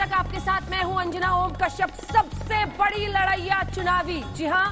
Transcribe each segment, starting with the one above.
तक आपके साथ मैं हूं अंजना ओम कश्यप। सबसे बड़ी लड़ैया चुनावी, जी हां,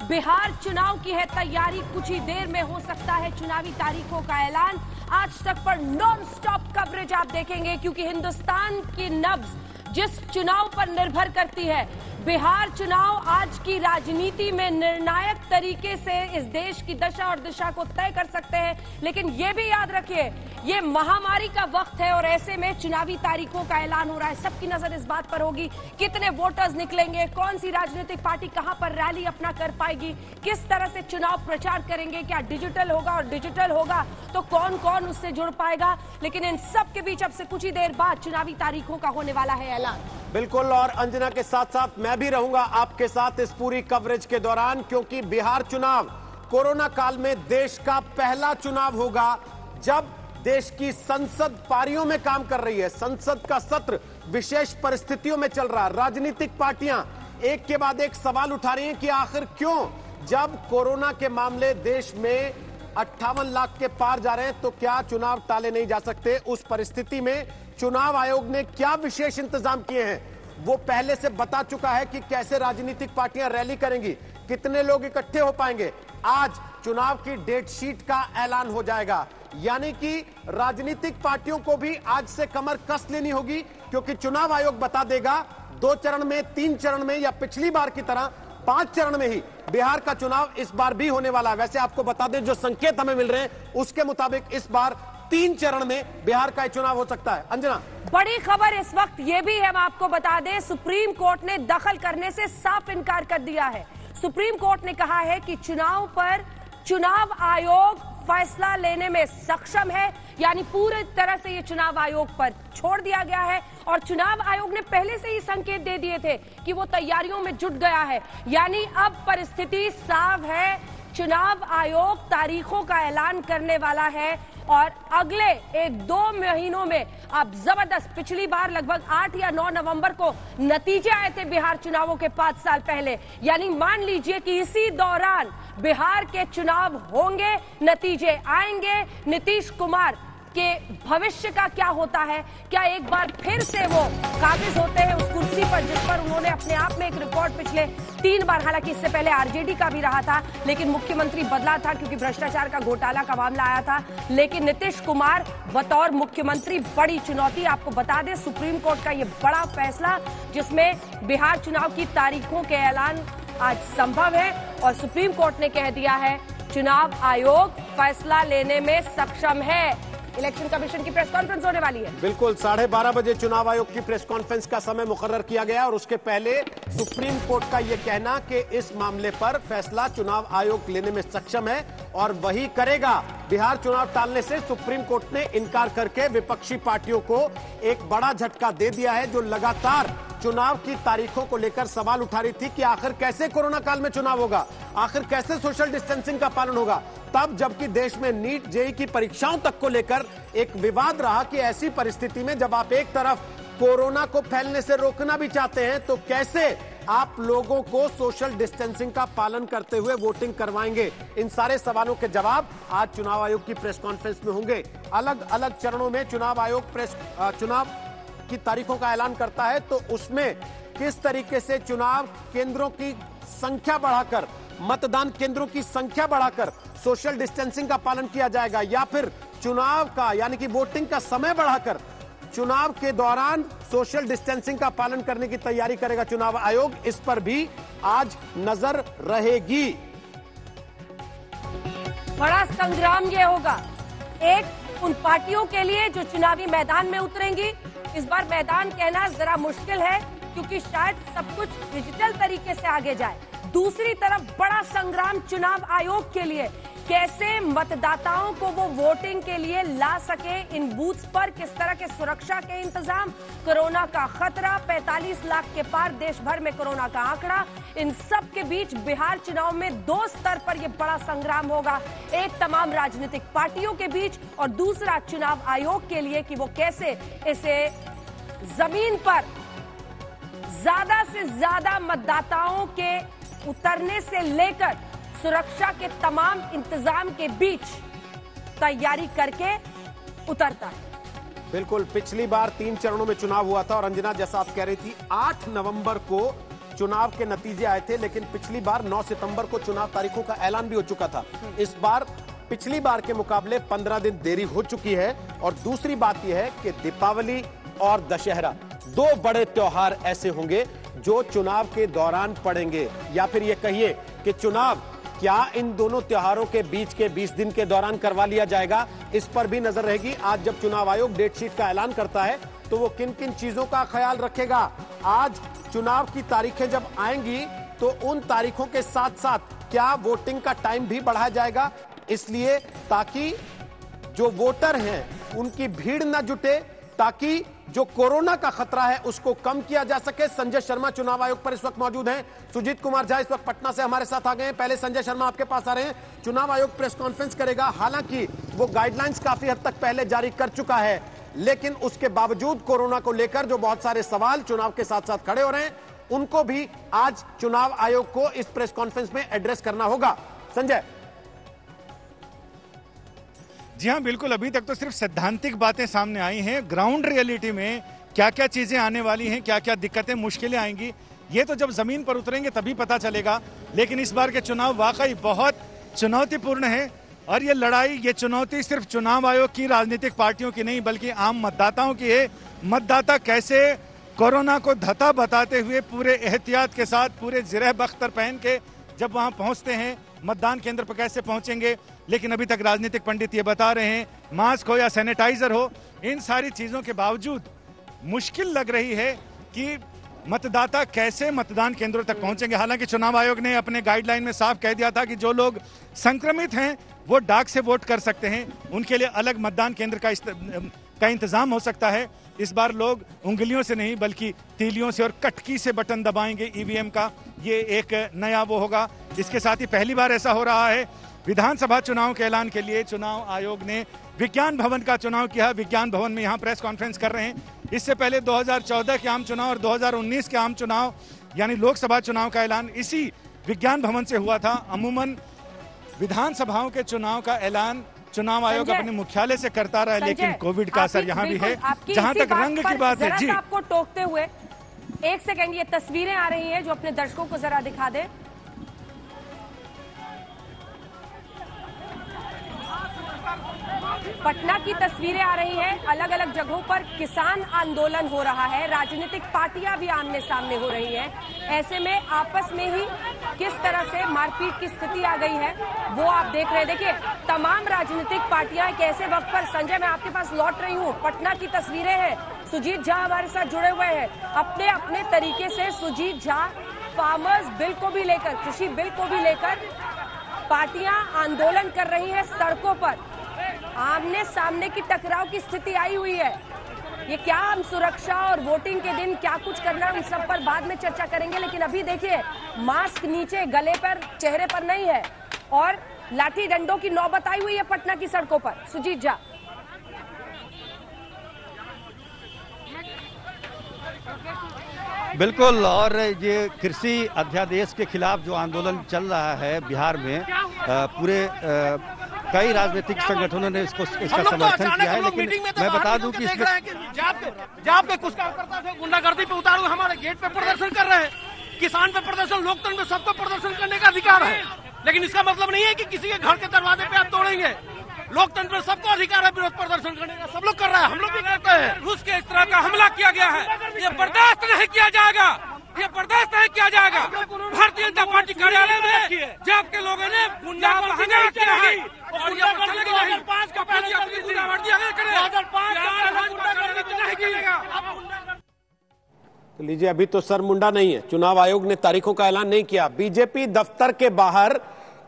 बिहार चुनाव की है तैयारी। कुछ ही देर में हो सकता है चुनावी तारीखों का ऐलान। आज तक पर नॉन स्टॉप कवरेज आप देखेंगे, क्योंकि हिंदुस्तान की नब्ज जिस चुनाव पर निर्भर करती है, बिहार चुनाव आज की राजनीति में निर्णायक तरीके से इस देश की दशा और दिशा को तय कर सकते हैं। लेकिन यह भी याद रखिए, ये महामारी का वक्त है और ऐसे में चुनावी तारीखों का ऐलान हो रहा है। सबकी नजर इस बात पर होगी कितने वोटर्स निकलेंगे, कौन सी राजनीतिक पार्टी कहां पर रैली अपना कर पाएगी, किस तरह से चुनाव प्रचार करेंगे, क्या डिजिटल होगा, और डिजिटल होगा तो कौन कौन उससे जुड़ पाएगा। लेकिन इन सब के बीच अब से कुछ ही देर बाद चुनावी तारीखों का होने वाला है ऐलान। बिल्कुल, और अंजना के साथ साथ मैं भी रहूंगा आपके साथ इस पूरी कवरेज के दौरान, क्योंकि बिहार चुनाव कोरोना काल में देश का पहला चुनाव होगा जब देश की संसद पारियों में काम कर रही है। संसद का सत्र विशेष परिस्थितियों में चल रहा है। राजनीतिक पार्टियां एक के बाद एक सवाल उठा रही हैं कि आखिर क्यों, जब कोरोना के मामले देश में 58 लाख के पार जा रहे हैं, तो क्या चुनाव टाले नहीं जा सकते। उस परिस्थिति में चुनाव आयोग ने क्या विशेष इंतजाम किए हैं, वो पहले से बता चुका है कि कैसे राजनीतिक पार्टियां रैली करेंगी, कितने लोग इकट्ठे हो पाएंगे। आज चुनाव की डेट शीट का ऐलान हो जाएगा, यानी कि राजनीतिक पार्टियों को भी आज से कमर कस लेनी होगी, क्योंकि चुनाव आयोग बता देगा 2 चरण में, 3 चरण में, या पिछली बार की तरह 5 चरण में ही बिहार का चुनाव इस बार भी होने वाला है। वैसे आपको बता दें, जो संकेत हमें मिल रहे हैं उसके मुताबिक इस बार 3 चरण में बिहार का चुनाव हो सकता है। अंजना, बड़ी खबर इस वक्त ये भी है, हम आपको बता दें, सुप्रीम कोर्ट ने दखल करने से साफ इनकार कर दिया है। सुप्रीम कोर्ट ने कहा है कि चुनाव पर चुनाव आयोग फैसला लेने में सक्षम है, यानी पूरी तरह से ये चुनाव आयोग पर छोड़ दिया गया है। और चुनाव आयोग ने पहले से ही संकेत दे दिए थे कि वो तैयारियों में जुट गया है, यानी अब परिस्थिति साफ है। चुनाव आयोग तारीखों का ऐलान करने वाला है और अगले 1-2 महीनों में अब जबरदस्त, पिछली बार लगभग 8 या 9 नवंबर को नतीजे आए थे बिहार चुनावों के 5 साल पहले, यानी मान लीजिए कि इसी दौरान बिहार के चुनाव होंगे, नतीजे आएंगे। नीतीश कुमार के भविष्य का क्या होता है, क्या एक बार फिर से वो काबिज होते हैं उस कुर्सी पर जिस पर उन्होंने अपने आप में एक रिकॉर्ड पिछले 3 बार, हालांकि इससे पहले आरजेडी का भी रहा था, लेकिन मुख्यमंत्री बदला था क्योंकि भ्रष्टाचार का घोटाला का मामला आया था। लेकिन नीतीश कुमार बतौर मुख्यमंत्री बड़ी चुनौती। आपको बता दें, सुप्रीम कोर्ट का ये बड़ा फैसला, जिसमें बिहार चुनाव की तारीखों के ऐलान आज संभव है, और सुप्रीम कोर्ट ने कह दिया है चुनाव आयोग फैसला लेने में सक्षम है। इलेक्शन कमीशन की प्रेस कॉन्फ्रेंस होने वाली है। बिल्कुल, 12:30 बजे चुनाव आयोग की प्रेस कॉन्फ्रेंस का समय मुकर्रर किया गया, और उसके पहले सुप्रीम कोर्ट का यह कहना कि इस मामले पर फैसला चुनाव आयोग लेने में सक्षम है और वही करेगा। बिहार चुनाव टालने से सुप्रीम कोर्ट ने इनकार करके विपक्षी पार्टियों को एक बड़ा झटका दे दिया है, जो लगातार चुनाव की तारीखों को लेकर सवाल उठा रही थी कि आखिर कैसे कोरोना काल में चुनाव होगा, आखिर कैसे सोशल डिस्टेंसिंग का पालन होगा। तब जबकि देश में नीट जेईई की परीक्षाओं तक को लेकर एक विवाद रहा कि ऐसी परिस्थिति में जब आप एक तरफ कोरोना को फैलने से रोकना भी चाहते हैं, तो कैसे आप लोगों को सोशल डिस्टेंसिंग का पालन करते हुए वोटिंग करवाएंगे। इन सारे सवालों के जवाब आज चुनाव आयोग की प्रेस कॉन्फ्रेंस में होंगे। अलग अलग चरणों में चुनाव आयोग चुनाव की तारीखों का ऐलान करता है, तो उसमें किस तरीके से चुनाव केंद्रों की संख्या बढ़ाकर, मतदान केंद्रों की संख्या बढ़ाकर सोशल डिस्टेंसिंग का पालन किया जाएगा, या फिर चुनाव का यानी कि वोटिंग का समय बढ़ाकर चुनाव के दौरान सोशल डिस्टेंसिंग का पालन करने की तैयारी करेगा चुनाव आयोग। इस पर भी आज नजर रहेगी। बड़ा संग्राम ये होगा, एक उन पार्टियों के लिए जो चुनावी मैदान में उतरेंगी। इस बार मैदान कहना जरा मुश्किल है, क्योंकि शायद सब कुछ डिजिटल तरीके से आगे जाए। दूसरी तरफ बड़ा संग्राम चुनाव आयोग के लिए, कैसे मतदाताओं को वो वोटिंग के लिए ला सके। इन बूथ्स पर किस तरह के सुरक्षा के इंतजाम, कोरोना का खतरा, 45 लाख के पार देश भर में कोरोना का आंकड़ा, इन सब के बीच बिहार चुनाव में 2 स्तर पर यह बड़ा संग्राम होगा। एक तमाम राजनीतिक पार्टियों के बीच, और दूसरा चुनाव आयोग के लिए कि वो कैसे इसे जमीन पर ज्यादा से ज्यादा मतदाताओं के उतरने से लेकर सुरक्षा के तमाम इंतजाम के बीच तैयारी करके उतरता है। बिल्कुल, पिछली बार 3 चरणों में चुनाव हुआ था और अंजना जैसा आप कह रही थी 8 नवंबर को चुनाव के नतीजे आए थे, लेकिन पिछली बार 9 सितंबर को चुनाव तारीखों का ऐलान भी हो चुका था। इस बार पिछली बार के मुकाबले 15 दिन देरी हो चुकी है। और दूसरी बात यह है कि दीपावली और दशहरा 2 बड़े त्योहार ऐसे होंगे जो चुनाव के दौरान पड़ेंगे, या फिर यह कहिए कि चुनाव क्या इन दोनों त्योहारों के बीच के 20 दिन के दौरान करवा लिया जाएगा, इस पर भी नजर रहेगी। आज जब चुनाव आयोग डेट शीट का ऐलान करता है तो वो किन किन चीजों का ख्याल रखेगा। आज चुनाव की तारीखें जब आएंगी तो उन तारीखों के साथ साथ क्या वोटिंग का टाइम भी बढ़ाया जाएगा, इसलिए ताकि जो वोटर हैं उनकी भीड़ न जुटे, ताकि जो कोरोना का खतरा है उसको कम किया जा सके। संजय शर्मा चुनाव आयोग पर इस वक्त मौजूद हैं। सुजीत कुमार झा इस वक्त पटना से हमारे साथ आ गए हैं। पहले संजय शर्मा आपके पास आ रहे हैं। चुनाव आयोग प्रेस कॉन्फ्रेंस करेगा, हालांकि वो गाइडलाइंस काफी हद तक पहले जारी कर चुका है, लेकिन उसके बावजूद कोरोना को लेकर जो बहुत सारे सवाल चुनाव के साथ साथ खड़े हो रहे हैं उनको भी आज चुनाव आयोग को इस प्रेस कॉन्फ्रेंस में एड्रेस करना होगा। संजय। जी हां, बिल्कुल। अभी तक तो सिर्फ सैद्धांतिक बातें सामने आई हैं। ग्राउंड रियलिटी में क्या क्या चीजें आने वाली हैं, क्या क्या दिक्कतें मुश्किलें आएंगी, ये तो जब जमीन पर उतरेंगे तभी पता चलेगा। लेकिन इस बार के चुनाव वाकई बहुत चुनौतीपूर्ण है और ये लड़ाई, ये चुनौती सिर्फ चुनाव आयोग की, राजनीतिक पार्टियों की नहीं बल्कि आम मतदाताओं की है। मतदाता कैसे कोरोना को धता बताते हुए पूरे एहतियात के साथ, पूरे जिरह बख्तर पहन के जब वहां पहुंचते हैं, मतदान केंद्र पर कैसे पहुंचेंगे। लेकिन अभी तक राजनीतिक पंडित ये बता रहे हैं, मास्क हो या सैनिटाइजर हो, इन सारी चीजों के बावजूद मुश्किल लग रही है कि मतदाता कैसे मतदान केंद्रों तक पहुंचेंगे। हालांकि चुनाव आयोग ने अपने गाइडलाइन में साफ कह दिया था कि जो लोग संक्रमित हैं वो डाक से वोट कर सकते हैं, उनके लिए अलग मतदान केंद्र का इंतजाम हो सकता है। इस बार लोग उंगलियों से नहीं बल्कि तीलियों से और कटकी से बटन दबाएंगे ईवीएम का, ये एक नया वो होगा। इसके साथ ही पहली बार ऐसा हो रहा है, विधानसभा चुनाव के ऐलान के लिए चुनाव आयोग ने विज्ञान भवन का चुनाव किया। विज्ञान भवन में यहाँ प्रेस कॉन्फ्रेंस कर रहे हैं। इससे पहले 2014 के आम चुनाव और 2019 के आम चुनाव यानी लोकसभा चुनाव का ऐलान इसी विज्ञान भवन से हुआ था। अमूमन विधानसभाओं के चुनाव का ऐलान चुनाव आयोग अपने मुख्यालय से करता रहा है, लेकिन कोविड का असर यहाँ भी है। जहाँ तक रंग की बात है, जी आपको टोकते हुए 1 सेकंड, ये तस्वीरें आ रही हैं जो अपने दर्शकों को जरा दिखा दे। पटना की तस्वीरें आ रही हैं। अलग अलग जगहों पर किसान आंदोलन हो रहा है, राजनीतिक पार्टियां भी आमने सामने हो रही हैं। ऐसे में आपस में ही किस तरह से मारपीट की स्थिति आ गई है वो आप देख रहे हैं। देखिए, तमाम राजनीतिक पार्टियां एक ऐसे वक्त पर, संजय मैं आपके पास लौट रही हूं, पटना की तस्वीरें हैं, सुजीत झा हमारे साथ जुड़े हुए हैं। अपने अपने तरीके से सुजीत झा फार्मर्स बिल को भी लेकर, कृषि बिल को भी लेकर पार्टियां आंदोलन कर रही हैं सड़कों पर। आमने सामने की टकराव की स्थिति आई हुई है। ये क्या हम सुरक्षा और वोटिंग के दिन क्या कुछ करना है उन सब पर बाद में चर्चा करेंगे, लेकिन अभी देखिए मास्क नीचे गले पर, चेहरे पर नहीं है और लाठी डंडों की नौबत आई हुई है पटना की सड़कों पर। सुजीत झा। बिल्कुल, और ये कृषि अध्यादेश के खिलाफ जो आंदोलन चल रहा है बिहार में, पूरे कई राजनीतिक संगठनों ने इसका समर्थन किया है। लेकिन मैं बता दूं कि इसमें जब के कुछ कार्यकर्ता थे गुंडागर्दी पे उतारू, हमारे गेट पे प्रदर्शन कर रहे हैं। किसान पे प्रदर्शन, लोकतंत्र में सबको प्रदर्शन करने का अधिकार है, लेकिन इसका मतलब नहीं है कि किसी के घर के दरवाजे पे आप तोड़ेंगे। लोकतंत्र में सबको अधिकार है विरोध प्रदर्शन करने का, सब लोग कर रहे हैं, हम लोग भी करते हैं। रूस के इस तरह का हमला किया गया है, ये बर्दाश्त नहीं किया जाएगा, ये बर्दाश्त नहीं किया जाएगा। भारतीय जनता पार्टी कार्यालय में जब के लोगों ने गुंडा को हंगामा किया है और ये चलेगी नहीं, 2005 का पहले अपनी गुंडागर्दी आगे करे, 2005 का गुंडागर्दी नहीं करेगा। तो लीजिए, अभी तो सर मुंडा नहीं है, चुनाव आयोग ने तारीखों का ऐलान नहीं किया। बीजेपी दफ्तर के बाहर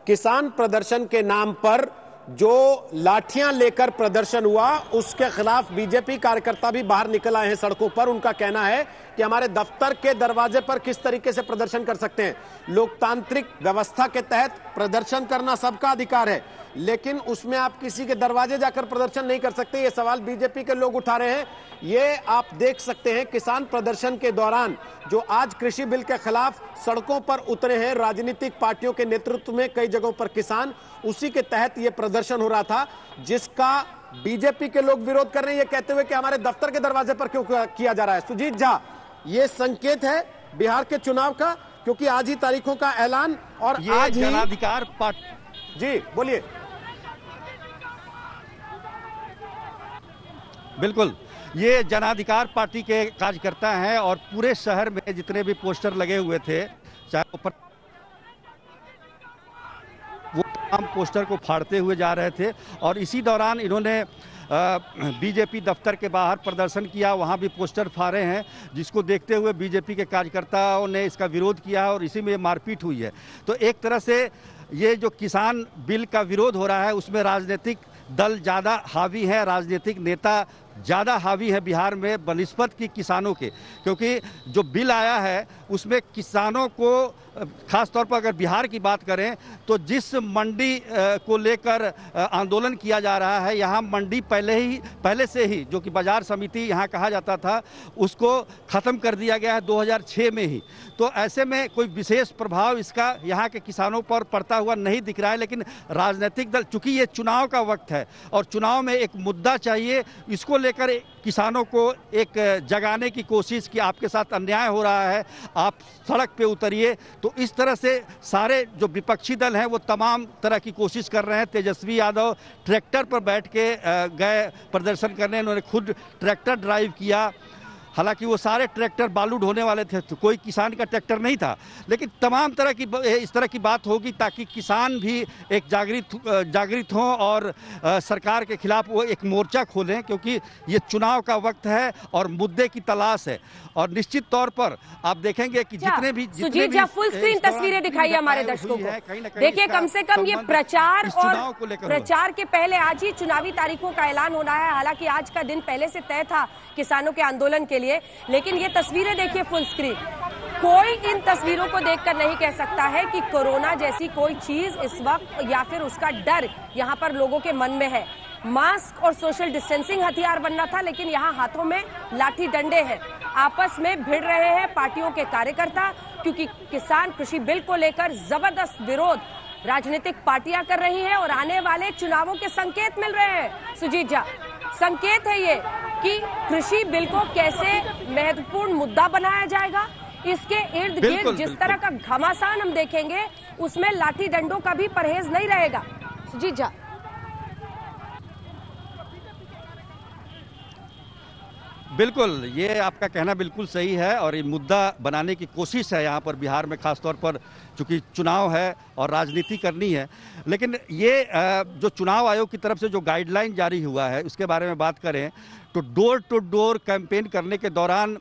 किसान प्रदर्शन के नाम पर जो लाठियां लेकर प्रदर्शन हुआ उसके खिलाफ बीजेपी कार्यकर्ता भी बाहर निकल आए हैं सड़कों पर। उनका कहना है कि हमारे दफ्तर के दरवाजे पर किस तरीके से प्रदर्शन कर सकते हैं। लोकतांत्रिक व्यवस्था के तहत प्रदर्शन करना सबका अधिकार है, लेकिन उसमें आप किसी के दरवाजे जाकर प्रदर्शन नहीं कर सकते। ये सवाल बीजेपी के लोग उठा रहे हैं। ये आप देख सकते हैं किसान प्रदर्शन के दौरान जो आज कृषि बिल के खिलाफ सड़कों पर उतरे हैं राजनीतिक पार्टियों के नेतृत्व में कई जगहों पर किसान, उसी के तहत ये प्रदर्शन हो रहा था जिसका बीजेपी के लोग विरोध कर रहे हैं ये कहते हुए कि हमारे दफ्तर के दरवाजे पर क्यों किया जा रहा है। सुजीत झा, ये संकेत है बिहार के चुनाव का, क्योंकि आज ही तारीखों का ऐलान और ये आज ही जनाधिकार जी बोलिए। बिल्कुल, ये जनाधिकार पार्टी के कार्यकर्ता हैं और पूरे शहर में जितने भी पोस्टर लगे हुए थे, चाहे वो तमाम पोस्टर को फाड़ते हुए जा रहे थे और इसी दौरान इन्होंने बीजेपी दफ्तर के बाहर प्रदर्शन किया, वहां भी पोस्टर फाड़े हैं, जिसको देखते हुए बीजेपी के कार्यकर्ताओं ने इसका विरोध किया और इसी में मारपीट हुई है। तो एक तरह से ये जो किसान बिल का विरोध हो रहा है उसमें राजनीतिक दल ज़्यादा हावी है, राजनीतिक नेता ज़्यादा हावी है बिहार में बनिस्बत की किसानों के, क्योंकि जो बिल आया है उसमें किसानों को खास तौर पर अगर बिहार की बात करें तो जिस मंडी को लेकर आंदोलन किया जा रहा है, यहाँ मंडी पहले से ही जो कि बाजार समिति यहाँ कहा जाता था उसको ख़त्म कर दिया गया है 2006 में ही। तो ऐसे में कोई विशेष प्रभाव इसका यहाँ के किसानों पर पड़ता हुआ नहीं दिख रहा है। लेकिन राजनीतिक दल, चूंकि ये चुनाव का वक्त है और चुनाव में एक मुद्दा चाहिए, इसको लेकर किसानों को एक जगाने की कोशिश कि आपके साथ अन्याय हो रहा है, आप सड़क पे उतरिए। तो इस तरह से सारे जो विपक्षी दल हैं वो तमाम तरह की कोशिश कर रहे हैं। तेजस्वी यादव ट्रैक्टर पर बैठ के गए प्रदर्शन करने, उन्होंने खुद ट्रैक्टर ड्राइव किया। हालांकि वो सारे ट्रैक्टर बालू ढोने वाले थे, तो कोई किसान का ट्रैक्टर नहीं था, लेकिन तमाम तरह की इस तरह की बात होगी ताकि किसान भी एक जागृत हों और सरकार के खिलाफ वो एक मोर्चा खोलें, क्योंकि ये चुनाव का वक्त है और मुद्दे की तलाश है। और निश्चित तौर पर आप देखेंगे कि जितने भी फुल स्क्रीन तस्वीरें दिखाई हमारे दर्शकों को। देखिए, कम से कम ये प्रचार के पहले आज ही चुनावी तारीखों का ऐलान होना है। हालांकि आज का दिन पहले से तय था किसानों के आंदोलन के लिए, लेकिन ये तस्वीरें देखिए फुल स्क्रीन। कोई इन तस्वीरों को देखकर नहीं कह सकता है कि कोरोना जैसी कोई चीज इस वक्त या फिर उसका डर यहाँ पर लोगों के मन में है। मास्क और सोशल डिस्टेंसिंग हथियार बनना था, लेकिन यहाँ हाथों में लाठी डंडे हैं। आपस में भिड़ रहे हैं पार्टियों के कार्यकर्ता, क्योंकि किसान कृषि बिल को लेकर जबरदस्त विरोध राजनीतिक पार्टियां कर रही हैं और आने वाले चुनावों के संकेत मिल रहे हैं। सुजीत झा, संकेत है ये कि कृषि बिल को कैसे महत्वपूर्ण मुद्दा बनाया जाएगा। इसके इर्द गिर्द जिस तरह का घमासान हम देखेंगे उसमें लाठी डंडों का भी परहेज नहीं रहेगा। सुजीत झा, बिल्कुल, ये आपका कहना बिल्कुल सही है और ये मुद्दा बनाने की कोशिश है यहाँ पर बिहार में, खासतौर पर चूंकि चुनाव है और राजनीति करनी है। लेकिन ये जो चुनाव आयोग की तरफ से जो गाइडलाइन जारी हुआ है उसके बारे में बात करें तो डोर टू डोर कैंपेन करने के दौरान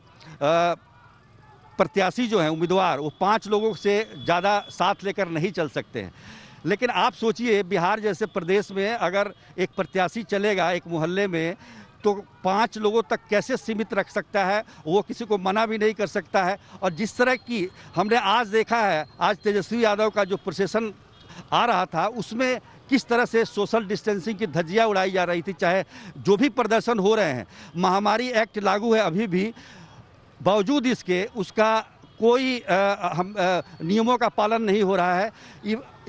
प्रत्याशी जो हैं उम्मीदवार, वो 5 लोगों से ज़्यादा साथ लेकर नहीं चल सकते हैं। लेकिन आप सोचिए, बिहार जैसे प्रदेश में अगर एक प्रत्याशी चलेगा एक मोहल्ले में तो 5 लोगों तक कैसे सीमित रख सकता है, वो किसी को मना भी नहीं कर सकता है। और जिस तरह की हमने आज देखा है, आज तेजस्वी यादव का जो प्रोसेशन आ रहा था उसमें किस तरह से सोशल डिस्टेंसिंग की धज्जियां उड़ाई जा रही थी। चाहे जो भी प्रदर्शन हो रहे हैं, महामारी एक्ट लागू है अभी भी, बावजूद इसके उसका कोई नियमों का पालन नहीं हो रहा है।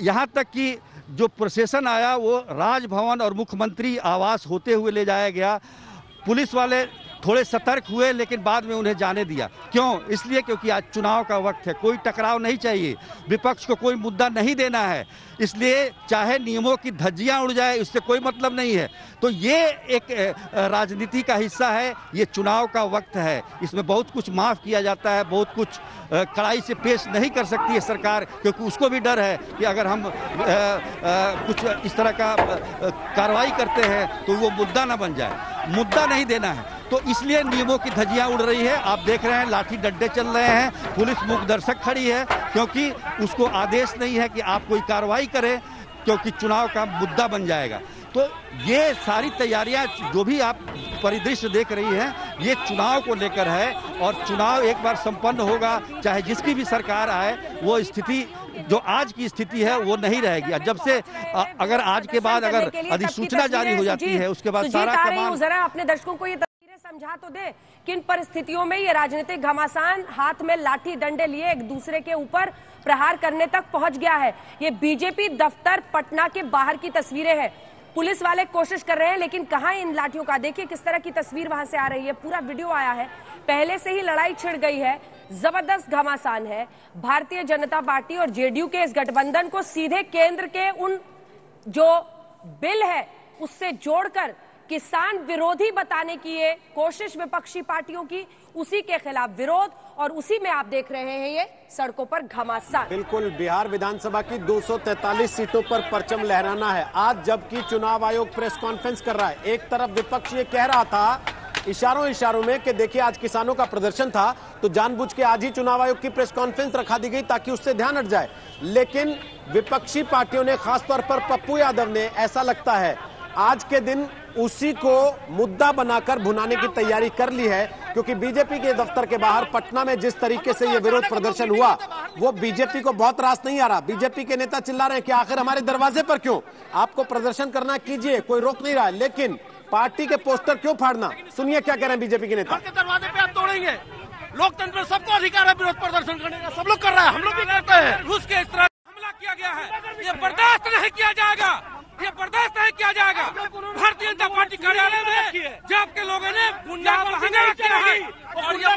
यहाँ तक कि जो प्रोसेशन आया वो राजभवन और मुख्यमंत्री आवास होते हुए ले जाया गया। पुलिस वाले थोड़े सतर्क हुए लेकिन बाद में उन्हें जाने दिया। क्यों? इसलिए क्योंकि आज चुनाव का वक्त है, कोई टकराव नहीं चाहिए, विपक्ष को कोई मुद्दा नहीं देना है, इसलिए चाहे नियमों की धज्जियां उड़ जाए उससे कोई मतलब नहीं है। तो ये एक राजनीति का हिस्सा है, ये चुनाव का वक्त है, इसमें बहुत कुछ माफ़ किया जाता है, बहुत कुछ कड़ाई से पेश नहीं कर सकती है सरकार, क्योंकि उसको भी डर है कि अगर हम कुछ इस तरह का कार्रवाई करते हैं तो वो मुद्दा ना बन जाए, मुद्दा नहीं देना है। तो इसलिए नियमों की धज्जियां उड़ रही है। आप देख रहे हैं लाठी डंडे चल रहे हैं, पुलिस मूक दर्शक खड़ी है, क्योंकि उसको आदेश नहीं है कि आप कोई कार्रवाई करें, क्योंकि चुनाव का मुद्दा बन जाएगा। तो ये सारी तैयारियां जो भी आप परिदृश्य देख रही हैं, ये चुनाव को लेकर है और चुनाव एक बार संपन्न होगा, चाहे जिसकी भी सरकार आए, वो स्थिति जो आज की स्थिति है वो नहीं रहेगी। जब से अगर आज के बाद अगर अधिसूचना जारी हो जाती है उसके बाद सारा कमान। जरा अपने दर्शकों को ये तस्वीरें समझा तो दे, किन परिस्थितियों में ये राजनीतिक घमासान हाथ में लाठी डंडे लिए एक दूसरे के ऊपर प्रहार करने तक पहुंच गया है। ये बीजेपी दफ्तर पटना के बाहर की तस्वीरें हैं। पुलिस वाले कोशिश कर रहे हैं, लेकिन कहां इन लाठियों का, देखिए किस तरह की तस्वीर वहां से आ रही है। पूरा वीडियो आया है, पहले से ही लड़ाई छिड़ गई है, जबरदस्त घमासान है। भारतीय जनता पार्टी और जेडीयू के इस गठबंधन को सीधे केंद्र के उन जो बिल है उससे जोड़कर किसान विरोधी बताने की ये कोशिश विपक्षी पार्टियों की, उसी के खिलाफ विरोध, और उसी में आप देख रहे हैं ये सड़कों पर घमासान। बिल्कुल, बिहार विधानसभा की 243 सीटों पर परचम लहराना है आज, जबकि चुनाव आयोग प्रेस कॉन्फ्रेंस कर रहा है। एक तरफ विपक्ष ये कह रहा था इशारों में कि देखिए आज किसानों का प्रदर्शन था तो जानबूझ के आज ही चुनाव आयोग की प्रेस कॉन्फ्रेंस रखा दी गई ताकि उससे ध्यान हट जाए, लेकिन विपक्षी पार्टियों ने, खासतौर पर पप्पू यादव ने, ऐसा लगता है आज के दिन उसी को मुद्दा बनाकर भुनाने की तैयारी कर ली है, क्योंकि बीजेपी के दफ्तर के बाहर पटना में जिस तरीके से यह विरोध प्रदर्शन हुआ वो बीजेपी को बहुत रास नहीं आ रहा। बीजेपी के नेता चिल्ला रहे हैं कि आखिर हमारे दरवाजे पर क्यों, आपको प्रदर्शन करना कीजिए, कोई रोक नहीं रहा है, लेकिन पार्टी के पोस्टर क्यों फाड़ना। सुनिए क्या कह रहे हैं बीजेपी के नेता। दरवाजे पे आप तोड़ेंगे, लोकतंत्र में सबको अधिकार है विरोध प्रदर्शन करने का, सब लोग कर रहे हैं, हम लोग भी करते हैं। रूस के इस तरह हमला किया गया है, ये बर्दाश्त नहीं किया जाएगा, ये बर्दाश्त नहीं किया जाएगा। भारतीय जनता पार्टी कार्यालय में जब के लोगों ने हंगामा किया है और ये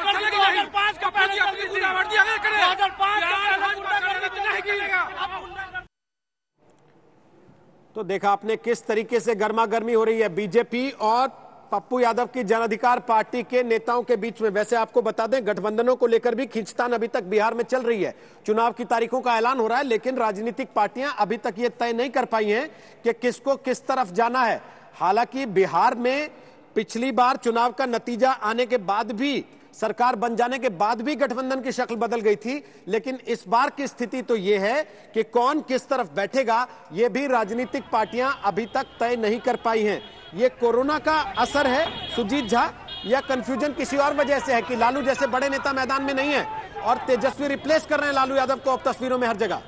तो देखा आपने किस तरीके से गर्मा गर्मी हो रही है बीजेपी और पप्पू यादव की जन अधिकार पार्टी के नेताओं के बीच में। वैसे आपको बता दें गठबंधनों को लेकर भी खींचतान अभी तक बिहार में चल रही है। चुनाव की तारीखों का ऐलान हो रहा है, लेकिन राजनीतिक पार्टियां अभी तक ये तय नहीं कर पाई हैं कि किसको किस तरफ जाना है। हालांकि बिहार में पिछली बार चुनाव का नतीजा आने के बाद भी, सरकार बन जाने के बाद भी गठबंधन की शक्ल बदल गई थी, लेकिन इस बार की स्थिति तो यह है कि कौन किस तरफ बैठेगा यह भी राजनीतिक पार्टियां अभी तक तय नहीं कर पाई हैं। ये कोरोना का असर है सुजीत झा, या कंफ्यूजन किसी और वजह से है कि लालू जैसे बड़े नेता मैदान में नहीं है और तेजस्वी रिप्लेस कर रहे हैं लालू यादव को अब तस्वीरों में हर जगह।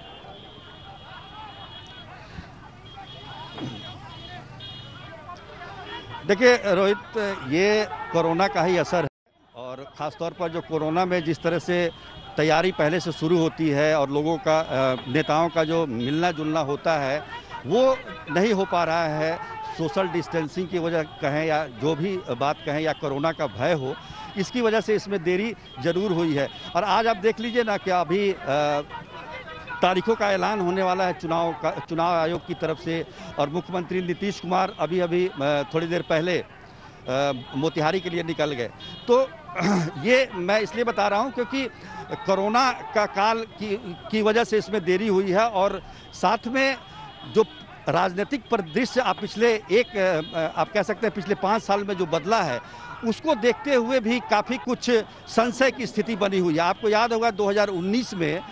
देखिए रोहित, ये कोरोना का ही असर है और खासतौर पर जो कोरोना में जिस तरह से तैयारी पहले से शुरू होती है और लोगों का, नेताओं का जो मिलना जुलना होता है वो नहीं हो पा रहा है। सोशल डिस्टेंसिंग की वजह कहें या जो भी बात कहें, या कोरोना का भय हो, इसकी वजह से इसमें देरी जरूर हुई है। और आज आप देख लीजिए ना कि अभी तारीखों का ऐलान होने वाला है चुनाव आयोग की तरफ से, और मुख्यमंत्री नीतीश कुमार अभी थोड़ी देर पहले मोतिहारी के लिए निकल गए। तो ये मैं इसलिए बता रहा हूँ क्योंकि कोरोना का काल की वजह से इसमें देरी हुई है, और साथ में जो राजनीतिक परिदृश्य आप आप कह सकते हैं पिछले 5 साल में जो बदला है, उसको देखते हुए भी काफ़ी कुछ संशय की स्थिति बनी हुई है। आपको याद होगा 2019 में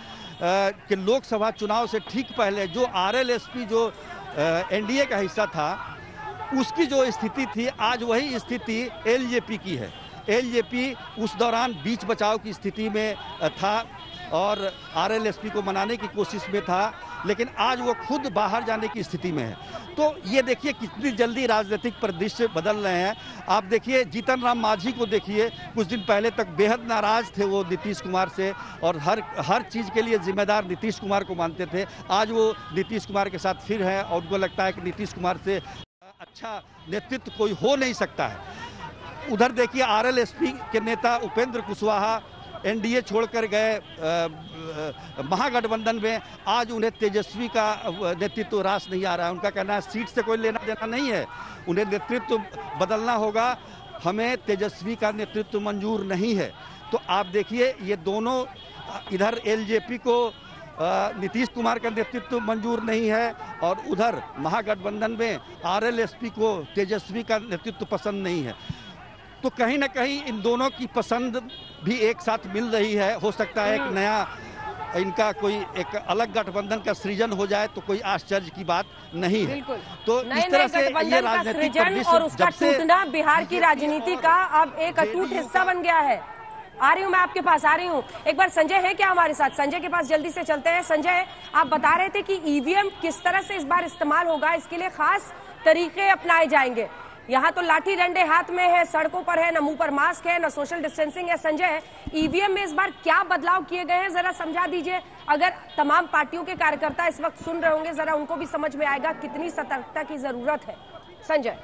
कि लोकसभा चुनाव से ठीक पहले जो आरएलएसपी जो एनडीए का हिस्सा था, उसकी जो स्थिति थी, आज वही स्थिति एलजेपी की है। एलजेपी उस दौरान बीच बचाव की स्थिति में था और आरएलएसपी को मनाने की कोशिश में था, लेकिन आज वो खुद बाहर जाने की स्थिति में है। तो ये देखिए कितनी जल्दी राजनीतिक परिदृश्य बदल रहे हैं। आप देखिए जीतन राम मांझी को देखिए, कुछ दिन पहले तक बेहद नाराज थे वो नीतीश कुमार से और हर चीज़ के लिए जिम्मेदार नीतीश कुमार को मानते थे। आज वो नीतीश कुमार के साथ फिर हैं और उनको लगता है कि नीतीश कुमार से अच्छा नेतृत्व कोई हो नहीं सकता है। उधर देखिए आरएलएसपी के नेता उपेंद्र कुशवाहा एनडीए छोड़कर गए महागठबंधन में, आज उन्हें तेजस्वी का नेतृत्व रास नहीं आ रहा है। उनका कहना है सीट से कोई लेना देना नहीं है, उन्हें नेतृत्व बदलना होगा, हमें तेजस्वी का नेतृत्व मंजूर नहीं है। तो आप देखिए ये दोनों, इधर एलजेपी को नीतीश कुमार का नेतृत्व मंजूर नहीं है और उधर महागठबंधन में आरएलएसपी को तेजस्वी का नेतृत्व पसंद नहीं है। तो कहीं ना कहीं इन दोनों की पसंद भी एक साथ मिल रही है। हो सकता है एक नया इनका कोई एक अलग गठबंधन का सृजन हो जाए तो कोई आश्चर्य की बात नहीं है। तो इस तरह से ये राजनीतिक और उसका टूटना बिहार की राजनीति का अब एक अटूट हिस्सा बन गया है। आ रही हूँ मैं आपके पास, आ रही हूँ। एक बार संजय है क्या हमारे साथ? संजय के पास जल्दी से चलते हैं। संजय, आप बता रहे थे कि ईवीएम किस तरह से इस बार इस्तेमाल होगा, इसके लिए खास तरीके अपनाए जाएंगे, यहाँ तो लाठी डंडे हाथ में है, सड़कों पर है, न मुंह पर मास्क है, न सोशल डिस्टेंसिंग है। संजय, ईवीएम में इस बार क्या बदलाव किए गए हैं, जरा समझा दीजिए। अगर तमाम पार्टियों के कार्यकर्ता इस वक्त सुन रहे होंगे, जरा उनको भी समझ में आएगा कितनी सतर्कता की जरूरत है। संजय,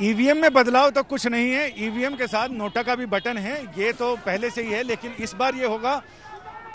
ईवीएम में बदलाव तो कुछ नहीं है। ईवीएम के साथ नोटा का भी बटन है, ये तो पहले से ही है, लेकिन इस बार ये होगा